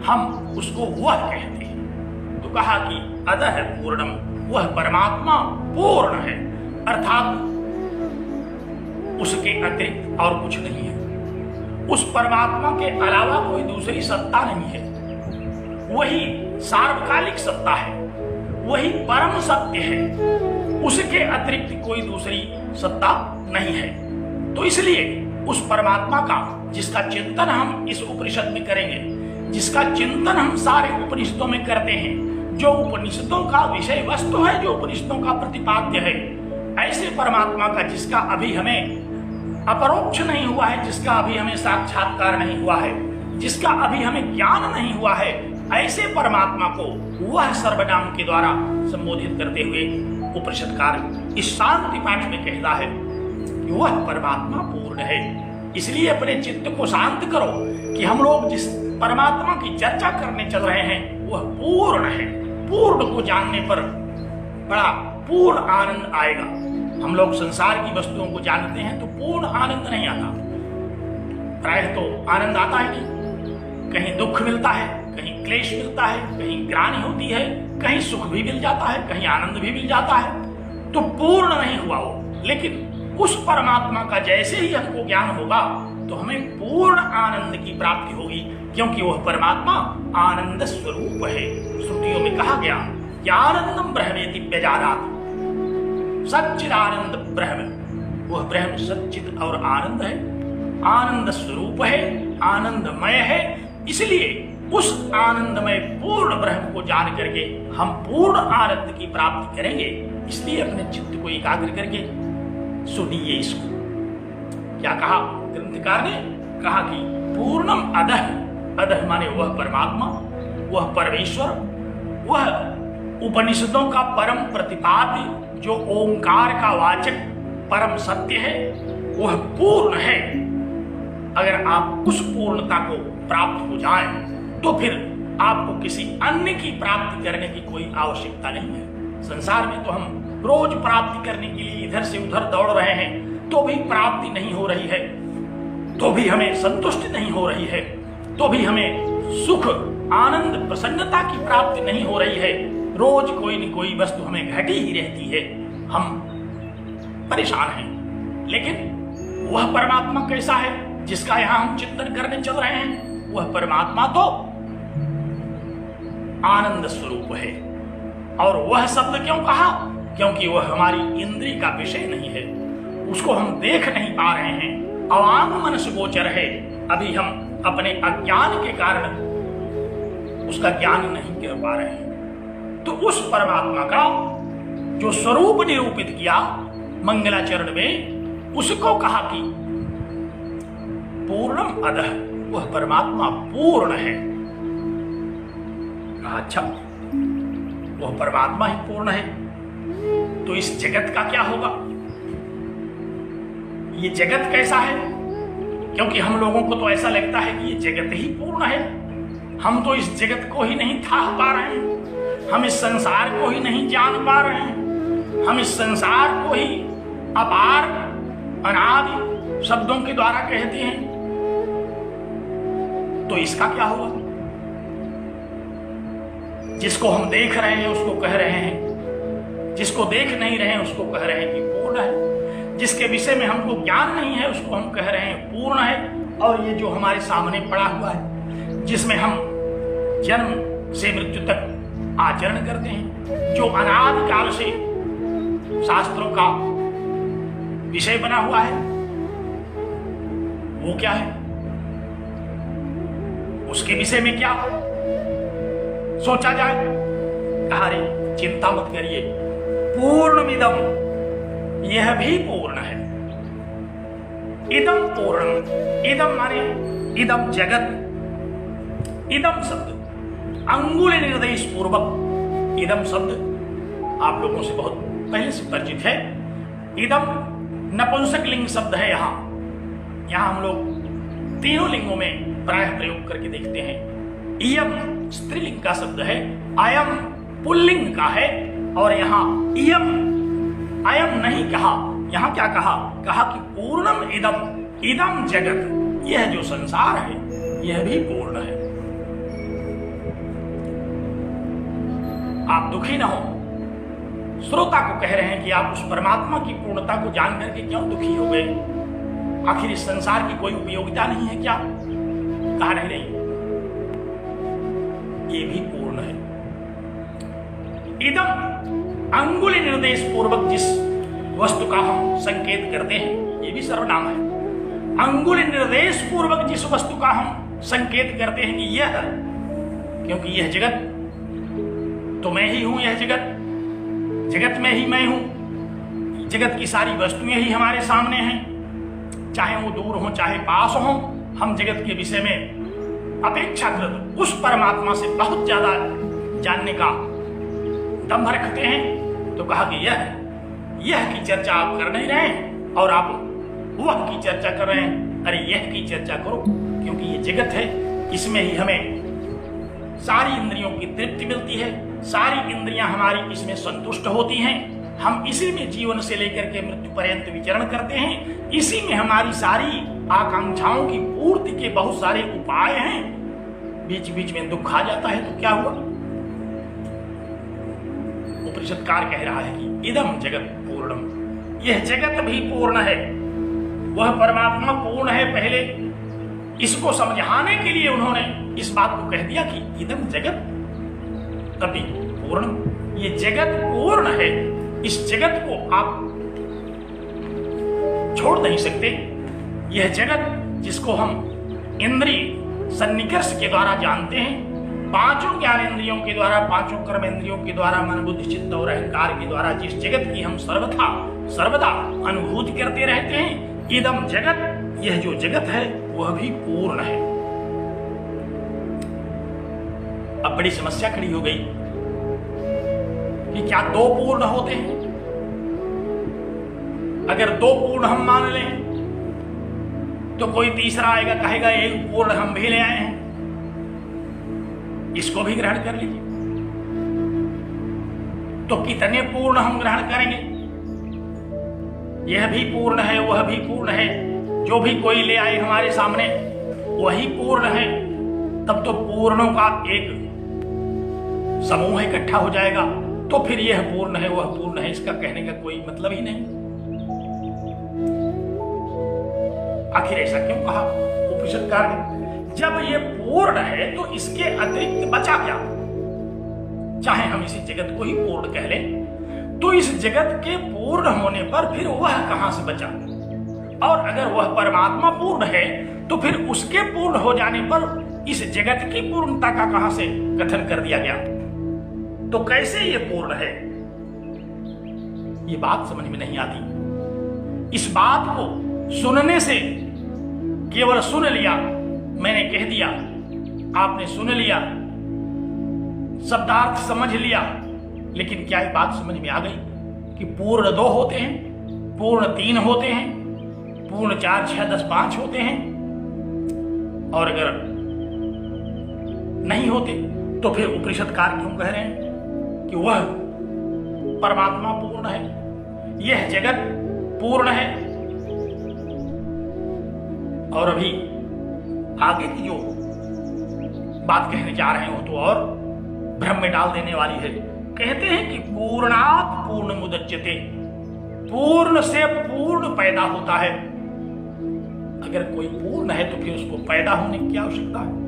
S2: हम उसको वह कहते हैं। तो कहा कि अदह पूर्णम, वह परमात्मा पूर्ण है, अर्थात उसके अतिरिक्त और कुछ नहीं है। उस परमात्मा के अलावा कोई दूसरी सत्ता नहीं है। वही सार्वकालिक सत्ता है, वही परम सत्य है, उसके अतिरिक्त कोई दूसरी सत्ता नहीं है। तो इसलिए उस परमात्मा का जिसका चिंतन हम इस उपनिषद में करेंगे, जिसका चिंतन हम सारे उपनिषदों में करते हैं, जो उपनिषदों का विषय वस्तु है, जो उपनिषदों का प्रतिपाद्य है, ऐसे परमात्मा का जिसका अभी हमें अपरोक्ष नहीं हुआ है, जिसका अभी हमें साक्षात्कार नहीं हुआ है, जिसका अभी हमें ज्ञान नहीं हुआ है, ऐसे परमात्मा को वह सर्वनाम के द्वारा संबोधित करते हुए उपनिषदकार इस शांति पाठ में कहता है कि वह परमात्मा पूर्ण है। इसलिए अपने चित्त को शांत करो कि हम लोग जिस परमात्मा की चर्चा करने चल रहे हैं वह पूर्ण है। पूर्ण को जानने पर बड़ा पूर्ण आनंद आएगा। हम लोग संसार की वस्तुओं को जानते हैं तो पूर्ण आनंद नहीं आता, प्रायः तो आनंद आता ही नहीं। कहीं दुख मिलता है, कहीं क्लेश मिलता है, कहीं ग्लानि होती है, कहीं सुख भी मिल जाता है, कहीं आनंद भी मिल जाता है, तो पूर्ण नहीं हुआ वो। लेकिन उस परमात्मा का जैसे ही हमको ज्ञान होगा तो हमें पूर्ण आनंद की प्राप्ति होगी, क्योंकि वह परमात्मा आनंद स्वरूप है। श्रुतियों में कहा गया कि आनंदम ब्रह्मेति व्यजानाति, सच्चिदानंद ब्रह्म, वह ब्रह्म सच्चिद और आनंद है, आनंद स्वरूप है, आनंदमय है। इसलिए उस आनंदमय पूर्ण ब्रह्म को जान करके हम पूर्ण आनंद की प्राप्ति करेंगे। इसलिए अपने चित्त को एकाग्र करके सुनिए इसको। क्या कहा ग्रंथकार ने? कहा कि पूर्णम अदह, अदह माने वह परमात्मा, वह परमेश्वर, वह उपनिषदों का परम प्रतिपाद्य जो ओंकार का वाचक परम सत्य है, वह पूर्ण है। अगर आप उस पूर्णता को प्राप्त हो जाएं तो फिर आपको किसी अन्य की प्राप्ति करने की कोई आवश्यकता नहीं है। संसार में तो हम रोज प्राप्ति करने के लिए इधर से उधर दौड़ रहे हैं, तो भी प्राप्ति नहीं हो रही है, तो भी हमें संतुष्टि नहीं हो रही है, तो भी हमें सुख आनंद प्रसन्नता की प्राप्ति नहीं हो रही है। रोज कोई न कोई वस्तु हमें घटी ही रहती है, हम परेशान हैं। लेकिन वह परमात्मा कैसा है जिसका यहां हम चिंतन करने चल रहे हैं? वह परमात्मा तो आनंद स्वरूप है। और वह शब्द क्यों कहा? क्योंकि वह हमारी इंद्रिय का विषय नहीं है, उसको हम देख नहीं पा रहे हैं, अवांग मनस गोचर है। अभी हम अपने अज्ञान के कारण उसका ज्ञान नहीं कर पा रहे हैं। तो उस परमात्मा का जो स्वरूप निरूपित किया मंगलाचरण में, उसको कहा कि पूर्णम अदह, वह परमात्मा पूर्ण है। अच्छा, वह परमात्मा ही पूर्ण है तो इस जगत का क्या होगा? ये जगत कैसा है? क्योंकि हम लोगों को तो ऐसा लगता है कि ये जगत ही पूर्ण है। हम तो इस जगत को ही नहीं थाह पा रहे हैं, हम इस संसार को ही नहीं जान पा रहे हैं, हम इस संसार को ही अपार अनादि शब्दों के द्वारा कहते हैं। तो इसका क्या होगा? जिसको हम देख रहे हैं उसको कह रहे हैं, जिसको देख नहीं रहे हैं उसको कह रहे हैं कि पूर्ण है, जिसके विषय में हमको ज्ञान नहीं है उसको हम कह रहे हैं पूर्ण है। और ये जो हमारे सामने पड़ा हुआ है, जिसमें हम जन्म से मृत्यु तक आचरण करते हैं, जो अनादि काल से शास्त्रों का विषय बना हुआ है, वो क्या है? उसके विषय में क्या सोचा जाए? कहा रे चिंता मत करिए, पूर्णमिदम, यह भी पूर्ण है। इदम पूर्ण, इदम माने इदम जगत, इदम शब्द अंगुल निर्देश पूर्वक, इदम शब्द आप लोगों से बहुत पहले से परिचित है। इदम नपुंसक लिंग शब्द है। यहां हम लोग तीनों लिंगों में प्रायः प्रयोग करके देखते हैं। इयम स्त्रीलिंग का शब्द है, अयम पुल्लिंग का है, और यहां इयम अयम नहीं कहा, यहां क्या कहा? कहा कि पूर्णम इदम, इदम जगत, यह जो संसार है यह भी पूर्ण है। आप दुखी न हो। श्रोता को कह रहे हैं कि आप उस परमात्मा की पूर्णता को जान करके क्यों दुखी हो गए? आखिर इस संसार की कोई उपयोगिता नहीं है क्या? कहा नहीं, ये भी पूर्ण है। इदम अंगुली निर्देश पूर्वक जिस वस्तु का हम संकेत करते हैं, ये भी सर्वनाम है। अंगुली निर्देश पूर्वक जिस वस्तु का हम संकेत करते हैं कि यह, क्योंकि यह जगत तो मैं ही हूं, यह जगत, जगत में ही मैं हूं, जगत की सारी वस्तुएं ही हमारे सामने हैं, चाहे वो दूर हो चाहे पास हो। हम जगत के विषय में अपेक्षाकृत उस परमात्मा से बहुत ज्यादा जानने का दम्भ रखते हैं। तो कहा कि यह की चर्चा आप कर नहीं रहे हैं और आप वह की चर्चा कर रहे हैं। अरे यह की चर्चा करो, क्योंकि ये जगत है, इसमें ही हमें सारी इंद्रियों की तृप्ति मिलती है, सारी इंद्रियां हमारी इसमें संतुष्ट होती हैं, हम इसी में जीवन से लेकर के मृत्यु पर्यंत विचरण करते हैं, इसी में हमारी सारी आकांक्षाओं की पूर्ति के बहुत सारे उपाय हैं। बीच बीच में दुख आ जाता है तो क्या हुआ? उपनिषदकार कह रहा है कि इदम जगत पूर्णम, यह जगत भी पूर्ण है, वह परमात्मा पूर्ण है। पहले इसको समझाने के लिए उन्होंने इस बात को कह दिया कि इदम जगत तभी पूर्ण, ये जगत पूर्ण है, इस जगत को आप छोड़ नहीं सकते। यह जगत जिसको हम इंद्रिय सन्निकर्ष के द्वारा जानते हैं, पांचों ज्ञान इंद्रियों के द्वारा, पांचों कर्म इंद्रियों के द्वारा, मन बुद्धि चित्त और अहंकार के द्वारा जिस जगत की हम सर्वदा अनुभूति करते रहते हैं, इदम जगत, यह जो जगत है वह भी पूर्ण है। अब बड़ी समस्या खड़ी हो गई कि क्या दो पूर्ण होते हैं? अगर दो पूर्ण हम मान लें तो कोई तीसरा आएगा, कहेगा एक पूर्ण हम भी ले आए हैं, इसको भी ग्रहण कर लीजिए। तो कितने पूर्ण हम ग्रहण करेंगे? यह भी पूर्ण है, वह भी पूर्ण है, जो भी कोई ले आए हमारे सामने वही पूर्ण है। तब तो पूर्णों का एक समूह इकट्ठा हो जाएगा, तो फिर यह पूर्ण है वह पूर्ण है, इसका कहने का कोई मतलब ही नहीं। आखिर ऐसा क्यों कहा उपनिषदकार ने? जब यह पूर्ण है तो इसके अतिरिक्त बचा क्या? चाहे हम इसी जगत को ही पूर्ण कह लें, तो इस जगत के पूर्ण होने पर फिर वह कहां से बचा? और अगर वह परमात्मा पूर्ण है तो फिर उसके पूर्ण हो जाने पर इस जगत की पूर्णता का कहां से कथन कर दिया गया? तो कैसे ये पूर्ण है? ये बात समझ में नहीं आती। इस बात को सुनने से, केवल सुन लिया, मैंने कह दिया, आपने सुन लिया, शब्दार्थ समझ लिया, लेकिन क्या ये बात समझ में आ गई कि पूर्ण 2 होते हैं, पूर्ण 3 होते हैं, पूर्ण 4, 6, 10, 5 होते हैं? और अगर नहीं होते तो फिर उपनिषदकार क्यों कह रहे हैं कि वह परमात्मा पूर्ण है, यह जगत पूर्ण है? और अभी आगे की जो बात कहने जा रहे हो तो और भ्रम में डाल देने वाली है। कहते हैं कि पूर्णात् पूर्ण मुदच्यते, पूर्ण से पूर्ण पैदा होता है। अगर कोई पूर्ण है तो फिर उसको पैदा होने की आवश्यकता है?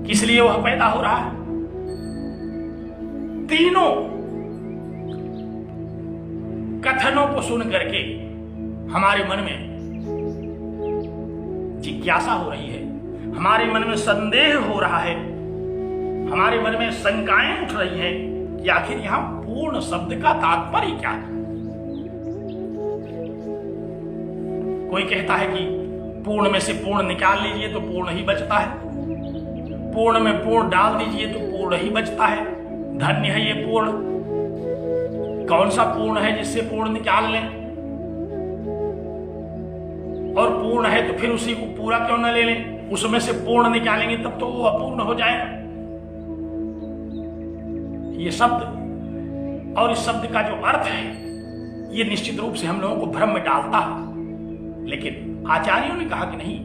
S2: किस लिए वह पैदा हो रहा है? तीनों कथनों को सुन करके हमारे मन में जिज्ञासा हो रही है, हमारे मन में संदेह हो रहा है, हमारे मन में शंकाएं उठ रही हैं कि आखिर यहां पूर्ण शब्द का तात्पर्य क्या है। कोई कहता है कि पूर्ण में से पूर्ण निकाल लीजिए तो पूर्ण ही बचता है, पूर्ण में पूर्ण डाल दीजिए तो पूर्ण ही बचता है, धन्य है ये पूर्ण। कौन सा पूर्ण है जिससे पूर्ण निकाल लें? और पूर्ण है तो फिर उसी को पूरा क्यों न ले लें? उसमें से पूर्ण निकालेंगे तब तो वो अपूर्ण हो जाएगा। ये शब्द और इस शब्द का जो अर्थ है ये निश्चित रूप से हम लोगों को भ्रम में डालता है, लेकिन आचार्यों ने कहा कि नहीं,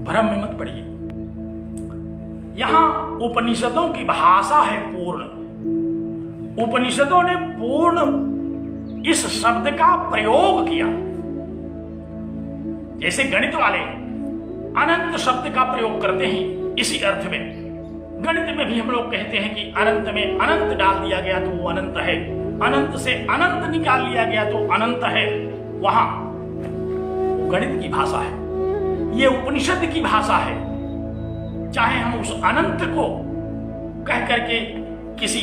S2: भ्रम में मत पड़िए। यहां उपनिषदों की भाषा है पूर्ण। उपनिषदों ने पूर्ण इस शब्द का प्रयोग किया। जैसे गणित वाले अनंत शब्द का प्रयोग करते हैं इसी अर्थ में, गणित में भी हम लोग कहते हैं कि अनंत में अनंत डाल दिया गया तो वो अनंत है, अनंत से अनंत निकाल लिया गया तो अनंत है। वहां गणित की भाषा है, ये उपनिषद की भाषा है। चाहे हम उस अनंत को कह करके किसी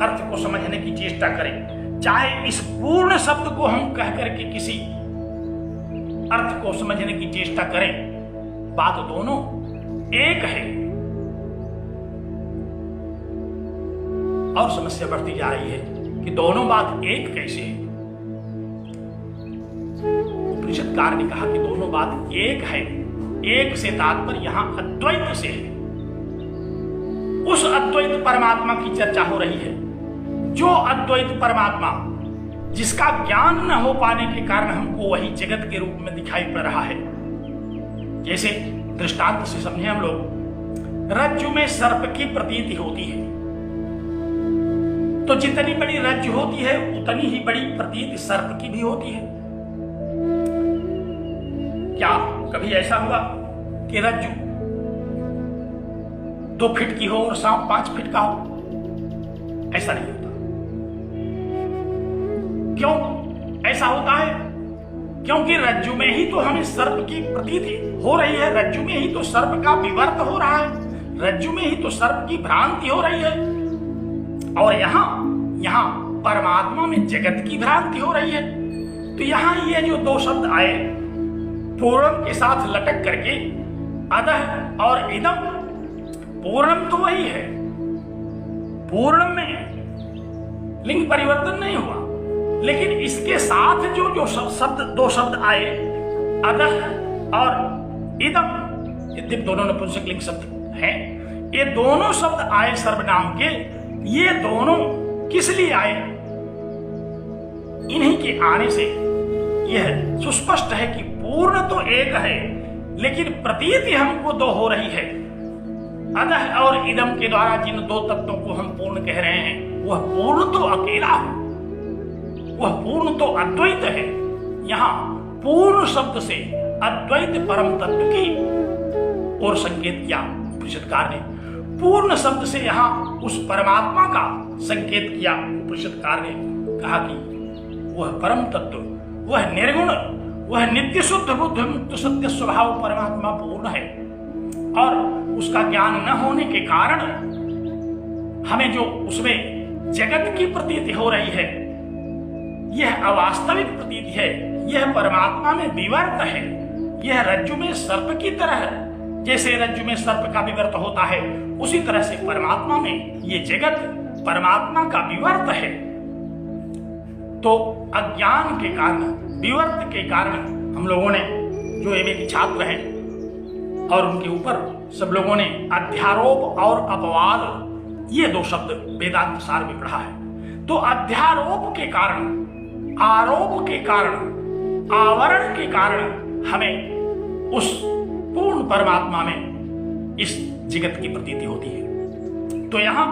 S2: अर्थ को समझने की चेष्टा करें, चाहे इस पूर्ण शब्द को हम कह करके किसी अर्थ को समझने की चेष्टा करें, बात दोनों एक है। और समस्या बढ़ती जा रही है कि दोनों बात एक कैसे है। उपनिषदकार ने कहा कि दोनों बात एक है। एक से तात्पर्य यहां अद्वैत से है। उस अद्वैत परमात्मा की चर्चा हो रही है, जो अद्वैत परमात्मा जिसका ज्ञान न हो पाने के कारण हमको वही जगत के रूप में दिखाई पड़ रहा है। जैसे दृष्टांत से समझे हम लोग, रज्जु में सर्प की प्रतीति होती है, तो जितनी बड़ी रज्जु होती है उतनी ही बड़ी प्रतीति सर्प की भी होती है। क्या कभी ऐसा हुआ कि रज्जु 2 फीट की हो और सांप 5 फीट का हो? ऐसा नहीं होता। क्यों ऐसा होता है? क्योंकि रज्जु में ही तो हमें सर्प की प्रतीति हो रही है, रज्जु में ही तो सर्प का विवर्त हो रहा है, रज्जु में ही तो सर्प की भ्रांति हो रही है। और यहां परमात्मा में जगत की भ्रांति हो रही है। तो यहां ये जो 2 शब्द आए पूर्णम के साथ लटक करके, अदह और इदम, पूर्णम तो वही है, पूर्णम में लिंग परिवर्तन नहीं हुआ, लेकिन इसके साथ जो 2 शब्द आए अदह और इदम, यद्यप दोनों नपुंसकलिंग शब्द हैं, ये दोनों शब्द आए सर्वनाम के। ये दोनों किस लिए आए? इन्हीं के आने से यह सुस्पष्ट है कि पूर्ण तो एक है, लेकिन प्रतीति हमको 2 हो रही है। अदह और इदम के द्वारा जिन 2 तत्वों को हम पूर्ण कह रहे हैं, वह पूर्ण तो अकेला है, वह पूर्ण तो अद्वैत है। यहां पूर्ण शब्द से अद्वैत परम तत्व की ओर संकेत किया उपनिषदकार ने। पूर्ण शब्द से यहां उस परमात्मा का संकेत किया उपनिषदकार ने। कहा कि वह परम तत्व, वह निर्गुण, वह नित्य शुद्ध बुद्ध मुक्त सत्य स्वभाव परमात्मा पूर्ण है। और उसका ज्ञान न होने के कारण हमें जो उसमें जगत की प्रतीति हो रही है, यह अवास्तविक प्रतीति है, यह परमात्मा में विवर्त है। यह रज्जु में सर्प की तरह है, जैसे रज्जु में सर्प का विवर्त होता है, उसी तरह से परमात्मा में ये जगत परमात्मा का विवर्त है। तो अज्ञान के कारण, विवर्त के कारण हम लोगों ने, जो एमए के छात्र हैं और उनके ऊपर सब लोगों ने अध्यारोप और अपवाद, ये 2 शब्द वेदांत सार में पढ़ा है। तो अध्यारोप के कारण, आरोप के कारण, आवरण के कारण हमें उस पूर्ण परमात्मा में इस जगत की प्रतीति होती है। तो यहां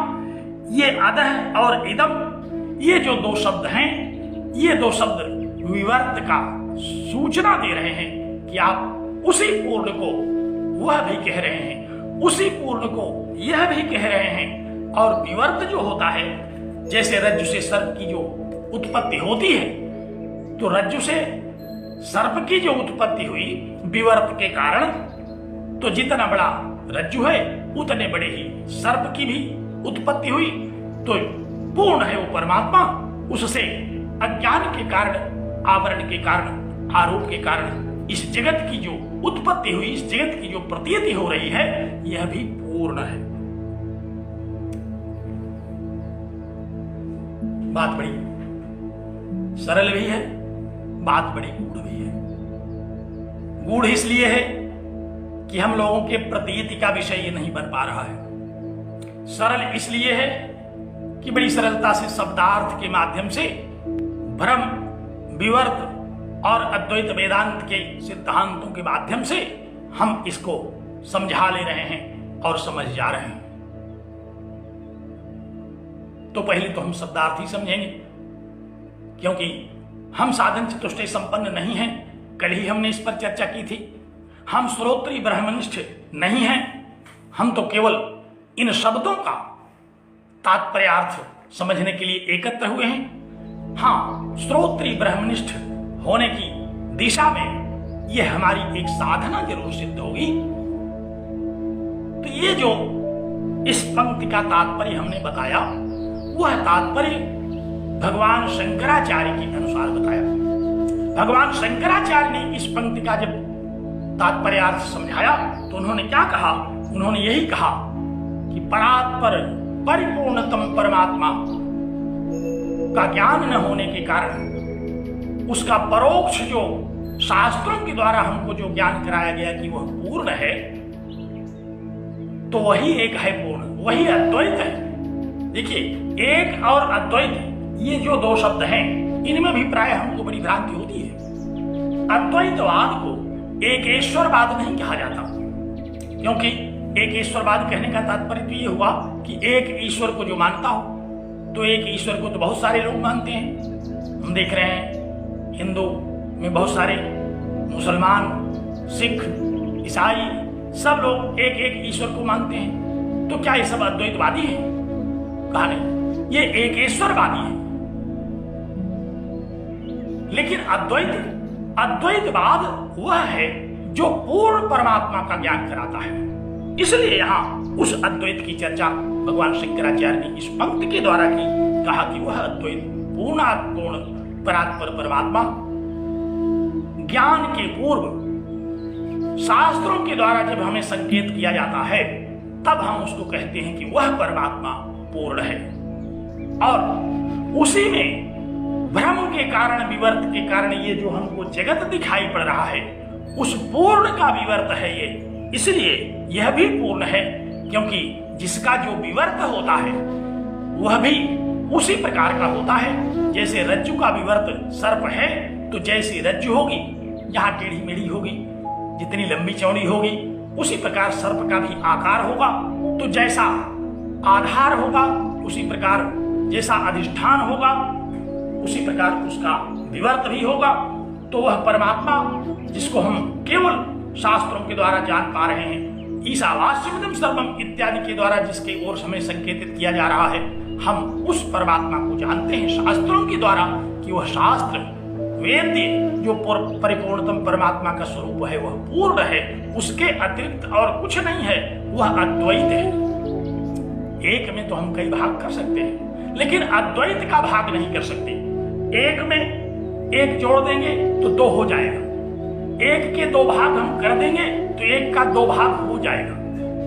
S2: ये अदह और इदम, ये जो 2 शब्द हैं, ये 2 शब्द विवर्त का सूचना दे रहे हैं कि आप उसी पूर्ण को वह भी कह रहे हैं, उसी पूर्ण को यह भी कह रहे हैं। और विवर्त जो होता है, जैसे रज्जु से सर्प की जो उत्पत्ति होती है, तो रज्जु से सर्प की जो उत्पत्ति हुई विवर्त के कारण, तो जितना बड़ा रज्जु है उतने बड़े ही सर्प की भी उत्पत्ति हुई। तो पूर्ण है वो परमात्मा, उससे अज्ञान के कारण, आवरण के कारण, आरोप के कारण इस जगत की जो उत्पत्ति हुई, इस जगत की जो प्रतीति हो रही है, यह भी पूर्ण है। बात बड़ी सरल भी है, बात बड़ी गूढ़ भी है। गूढ़ इसलिए है कि हम लोगों के प्रतीति का विषय ये नहीं बन पा रहा है। सरल इसलिए है कि बड़ी सरलता से शब्दार्थ के माध्यम से भ्रम, विवर्त और अद्वैत वेदांत के सिद्धांतों के माध्यम से हम इसको समझा ले रहे हैं और समझ जा रहे हैं। तो पहले तो हम शब्दार्थ ही समझेंगे, क्योंकि हम साधन चतुष्टय संपन्न नहीं हैं। कल ही हमने इस पर चर्चा की थी। हम श्रोत्री ब्रह्मनिष्ठ नहीं हैं। हम तो केवल इन शब्दों का तात्पर्यार्थ समझने के लिए एकत्र हुए हैं। हाँ, श्रोत्री ब्रह्मनिष्ठ होने की दिशा में यह हमारी एक साधना जरूर सिद्ध होगी। तो ये जो इस पंक्ति का तात्पर्य हमने बताया, वह तात्पर्य भगवान शंकराचार्य के अनुसार बताया। भगवान शंकराचार्य ने इस पंक्ति का जब तात्पर्यार्थ समझाया तो उन्होंने क्या कहा? उन्होंने यही कहा कि परात्पर परिपूर्णतम परमात्मा का ज्ञान न होने के कारण उसका परोक्ष जो शास्त्रों के द्वारा हमको जो ज्ञान कराया गया कि वह पूर्ण है, तो वही एक है पूर्ण, वही अद्वैत है। देखिए, एक और अद्वैत, ये जो दो शब्द हैं, इनमें भी प्राय हमको बड़ी भ्रांति होती है। अद्वैतवाद को एकेश्वरवाद नहीं कहा जाता, क्योंकि एकेश्वरवाद कहने का तात्पर्य तो ये हुआ कि एक ईश्वर को जो मानता हो, तो एक ईश्वर को तो बहुत सारे लोग मानते हैं। हम देख रहे हैं हिंदू में बहुत सारे, मुसलमान, सिख, ईसाई, सब लोग एक एक ईश्वर को मानते हैं। तो क्या ये सब अद्वैतवादी हैं? कहा नहीं, ये एकेश्वरवादी है। लेकिन अद्वैतवाद वह है जो पूर्ण परमात्मा का ज्ञान कराता है। इसलिए यहां उस अद्वैत की चर्चा भगवान शंकराचार्य ने इस पंक्ति के द्वारा की। कहा कि वह अद्वैत पूर्णात्पूर्ण परात्पर परमात्मा ज्ञान के पूर्व शास्त्रों के द्वारा जब हमें संकेत किया जाता है, तब हम उसको कहते हैं कि वह परमात्मा पूर्ण है। और उसी में भ्रम के कारण, विवर्त के कारण ये जो हमको जगत दिखाई पड़ रहा है, उस पूर्ण का विवर्त है ये। इसलिए यह भी पूर्ण है, क्योंकि जिसका जो विवर्त होता है वह भी उसी प्रकार का होता है। जैसे रज्जु का विवर्त सर्प है, तो जैसी रज्जु होगी, यहाँ टेढ़ी मेढ़ी होगी, जितनी लंबी चौड़ी होगी, उसी प्रकार सर्प का भी आकार होगा। तो जैसा आधार होगा, उसी प्रकार जैसा अधिष्ठान होगा, उसी प्रकार उसका विवर्त भी होगा। तो वह परमात्मा जिसको हम केवल शास्त्रों के द्वारा जान पा रहे हैं, ईशावास्यमिदं सर्वम इत्यादि के द्वारा जिसके ओर हमें संकेतित किया जा रहा है, हम उस परमात्मा को जानते हैं शास्त्रों के द्वारा कि वह शास्त्र वेद्य जो परिपूर्णतम परमात्मा का स्वरूप है, वह पूर्ण है, उसके अतिरिक्त और कुछ नहीं है, वह अद्वैत है। एक में तो हम कई भाग कर सकते हैं, लेकिन अद्वैत का भाग नहीं कर सकते। एक में एक जोड़ देंगे तो दो हो जाएगा, एक के दो भाग हम कर देंगे तो एक का दो भाग हो जाएगा,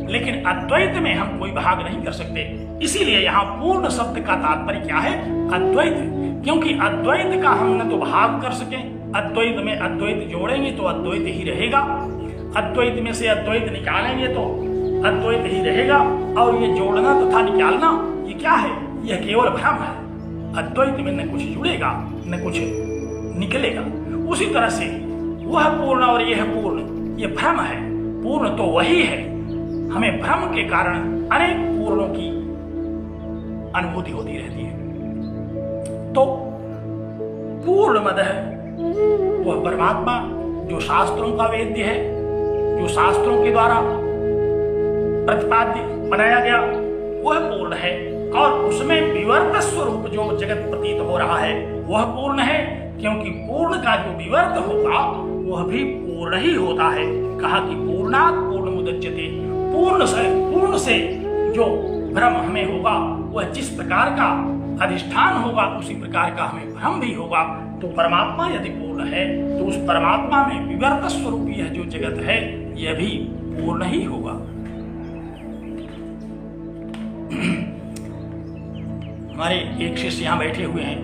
S2: लेकिन अद्वैत में हम कोई भाग नहीं कर सकते। इसीलिए यहाँ पूर्ण शब्द का तात्पर्य क्या है? अद्वैत। क्योंकि अद्वैत का हम न तो भाग कर सके, अद्वैत में अद्वैत जोड़ेंगे तो अद्वैत ही रहेगा, अद्वैत में से अद्वैत निकालेंगे तो अद्वैत ही रहेगा। और ये जोड़ना तथा निकालना, ये क्या है? यह केवल भ्रम है। अद्वैत में न कुछ जुड़ेगा न कुछ निकलेगा। उसी तरह से वह पूर्ण और यह पूर्ण, ये भ्रम है। पूर्ण तो वही है, हमें भ्रम के कारण अनेक पूर्णों की अनुभूति होती रहती है। तो पूर्ण मदः वह परमात्मा जो शास्त्रों का वेद्य है, जो शास्त्रों के द्वारा प्रतिपाद्य बनाया गया, वह पूर्ण है। और उसमें विवर्त स्वरूप जो जगत प्रतीत हो रहा है, वह पूर्ण है, क्योंकि पूर्ण का जो विवर्त होगा वह भी पूर्ण ही होता है। कहा कि पूर्णात् पूर्ण मुदच्यते, पूर्ण से जो भ्रम हमें होगा, वह जिस प्रकार का अधिष्ठान होगा उसी प्रकार का हमें भ्रम भी होगा। तो परमात्मा यदि पूर्ण है तो उस परमात्मा में विवर्त स्वरूप यह जो जगत है, यह भी पूर्ण ही होगा। हमारे एक शिष्य यहाँ बैठे हुए हैं,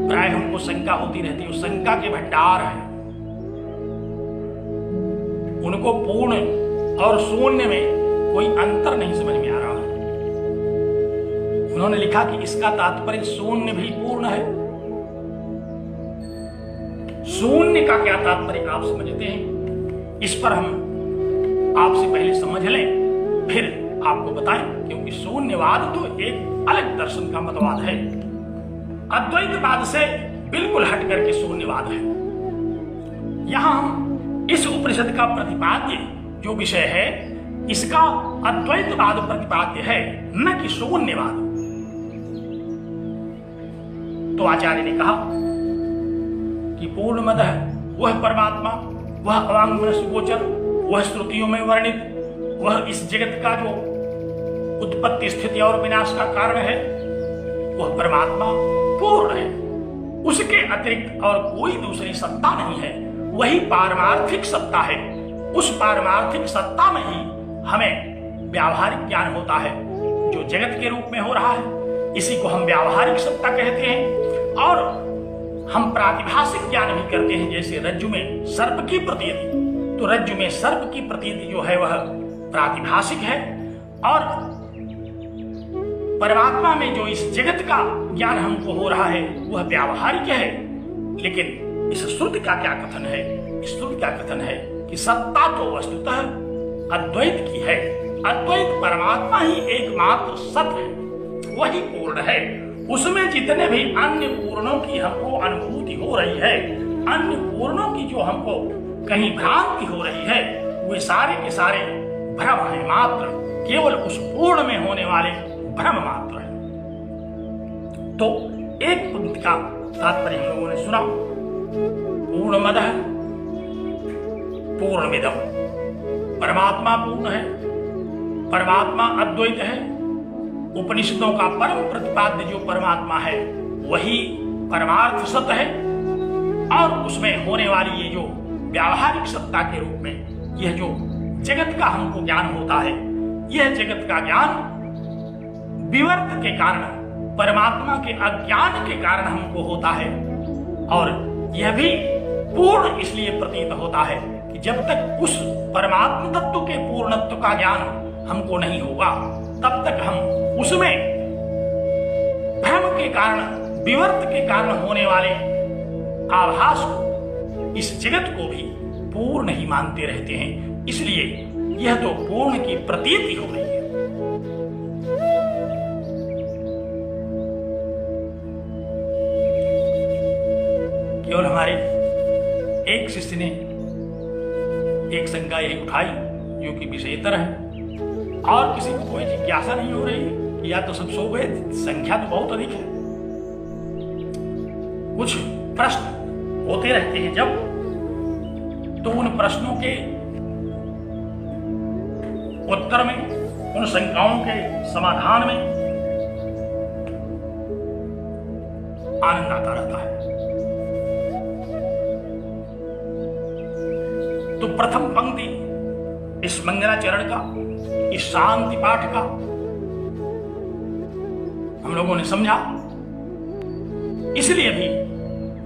S2: प्राय हमको शंका होती रहती है, शंका के भंडार है। उनको पूर्ण और शून्य में कोई अंतर नहीं समझ में आ रहा है। उन्होंने लिखा कि इसका तात्पर्य शून्य भी पूर्ण है। शून्य का क्या तात्पर्य आप समझते हैं? इस पर हम आपसे पहले समझ लें, फिर आपको बताएं, क्योंकि शून्यवाद तो एक अलग दर्शन का मतवाद है, अद्वैतवाद से बिल्कुल हट करके शून्यवाद है। यहां हम इस उपनिषद का प्रतिपाद्य जो विषय है, इसका अद्वैतवाद प्रतिपाद्य है, न कि शून्यवाद। तो आचार्य ने कहा कि पूर्णमदः वह परमात्मा, वह अवांगमनस्य गोचर, वह श्रुतियों में वर्णित, वह इस जगत का जो उत्पत्ति स्थिति और विनाश का कारण है, वह परमात्मा पूर्ण है। उसके अतिरिक्त और कोई दूसरी सत्ता नहीं है, वही पारमार्थिक सत्ता है। उस पारमार्थिक सत्ता में ही हमें व्यावहारिक ज्ञान होता है, जो जगत के रूप में हो रहा है। इसी को हम व्यावहारिक सत्ता कहते हैं। और हम प्रातिभाषिक ज्ञान भी करते हैं, जैसे रज्जु में सर्प की प्रतीति। तो रज्जु में सर्प की प्रतीति जो है वह प्रातिभाषिक है, और परमात्मा में जो इस जगत का ज्ञान हमको हो रहा है वह व्यावहारिक है। लेकिन इस श्रुति का क्या कथन है? इस श्रुति का कथन है कि सत्ता तो वस्तुतः अद्वैत की है। अद्वैत परमात्मा ही एकमात्र सत्य है, वही पूर्ण है। उसमें जितने भी अन्य पूर्णों की हमको अनुभूति हो रही है, अन्य पूर्णों की जो हमको कहीं भ्रांति हो रही है, वे सारे के सारे भ्रम है मात्र, केवल उस पूर्ण में होने वाले भ्रम मात्र है। तो एक पंक्ति का तात्पर्य हम लोगों ने सुना, पूर्णमदः पूर्णमिदम्। परमात्मा पूर्ण है, परमात्मा अद्वैत है। उपनिषदों का परम प्रतिपाद्य जो परमात्मा है वही परमार्थ सत्य है, और उसमें होने वाली ये जो व्यावहारिक सत्ता के रूप में यह जो जगत का हमको ज्ञान होता है, यह जगत का ज्ञान विवर्त के कारण, परमात्मा के अज्ञान के कारण हमको होता है। और यह भी पूर्ण इसलिए प्रतीत होता है कि जब तक उस परमात्मा तत्व के पूर्णत्व का ज्ञान हमको नहीं होगा, तब तक हम उसमें भ्रम के कारण, विवर्त के कारण होने वाले आभास को, इस जगत को भी पूर्ण ही मानते रहते हैं। इसलिए यह तो पूर्ण की प्रतीति हो रही है। केवल हमारे एक शिष्य ने एक शंका यही उठाई, जो कि विषयतर है, और किसी को कोई जिज्ञासा नहीं हो रही कि या तो सब सो गए, संख्या तो बहुत अधिक है। कुछ प्रश्न होते रहते हैं जब, तो उन प्रश्नों के उत्तर में, उन शंकाओं के समाधान में आनंद आता रहता है। तो प्रथम पंक्ति इस मंगलाचरण का, इस शांति पाठ का हम लोगों ने समझा। इसलिए भी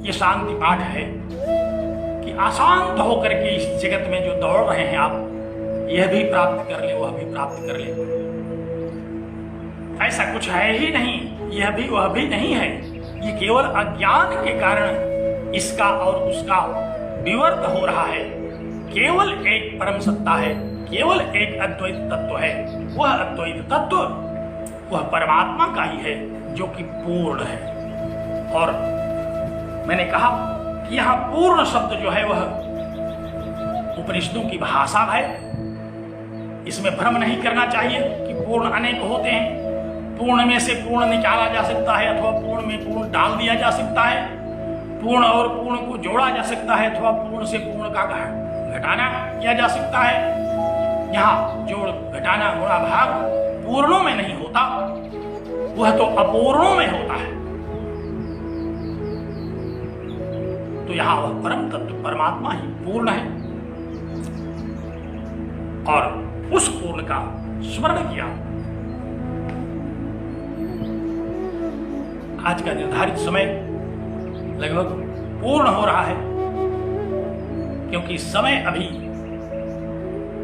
S2: ये शांति पाठ है कि अशांत होकर के इस जगत में जो दौड़ रहे हैं आप, यह भी प्राप्त कर ले, वह भी प्राप्त कर ले, ऐसा कुछ है ही नहीं। यह भी वह भी नहीं है। ये केवल अज्ञान के कारण इसका और उसका विवर्त हो रहा है। केवल एक परम सत्ता है, केवल एक अद्वैत तत्व है। वह अद्वैत तत्व वह परमात्मा का ही है, जो कि पूर्ण है। और मैंने कहा कि यहां पूर्ण शब्द जो है वह उपनिषदों की भाषा है। इसमें भ्रम नहीं करना चाहिए कि पूर्ण अनेक होते हैं। पूर्ण में से पूर्ण निकाला जा सकता है, अथवा पूर्ण में पूर्ण डाल दिया जा सकता है। पूर्ण और पूर्ण को जोड़ा जा सकता है, अथवा पूर्ण से पूर्ण का घटाना किया जा सकता है। यहाँ जोड़ घटाना गुणा भाग पूर्णों में नहीं होता, वह तो अपूर्णों में होता है। तो यहाँ वह परम तत्व परमात्मा ही पूर्ण है, और उस पूर्ण का स्मरण किया। आज का निर्धारित समय लगभग पूर्ण हो रहा है, क्योंकि समय अभी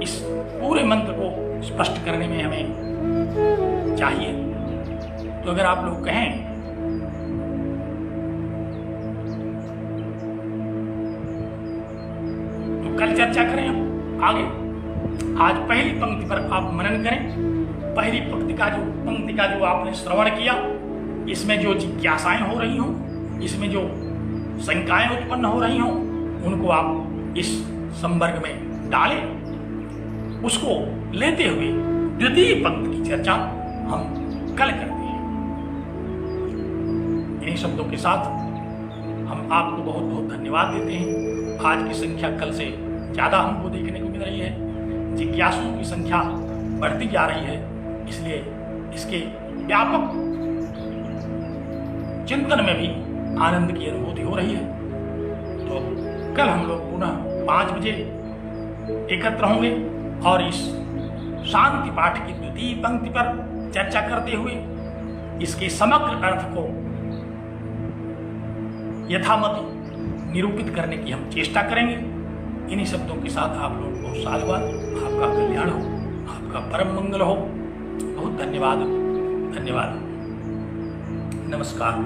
S2: इस पूरे मंत्र को स्पष्ट करने में हमें चाहिए। तो तो अगर आप लोग कहें तो कल चर्चा करें हम आगे। आज पहली पंक्ति पर आप मनन करें। पहली पंक्ति का जो आपने श्रवण किया, इसमें जो जिज्ञासाएं हो रही हों, इसमें जो शंकाएं उत्पन्न हो रही हों, उनको आप इस संवर्ग में डालें। उसको लेते हुए द्वितीय पंक्ति की चर्चा हम कल करते हैं। इन्हीं शब्दों के साथ हम आपको बहुत बहुत धन्यवाद देते हैं। आज की संख्या कल से ज्यादा हमको देखने को मिल रही है, जिज्ञासुओं की संख्या बढ़ती जा रही है, इसलिए इसके व्यापक चिंतन में भी आनंद की अनुभूति हो रही है। तो कल हम लोग पुनः 5 बजे एकत्र होंगे और इस शांति पाठ की द्वितीय पंक्ति पर चर्चा करते हुए इसके समग्र अर्थ को यथामति निरूपित करने की हम चेष्टा करेंगे। इन्हीं शब्दों के साथ आप लोगों को साधुवाद, आपका कल्याण हो, आपका परम मंगल हो। बहुत धन्यवाद, धन्यवाद, नमस्कार।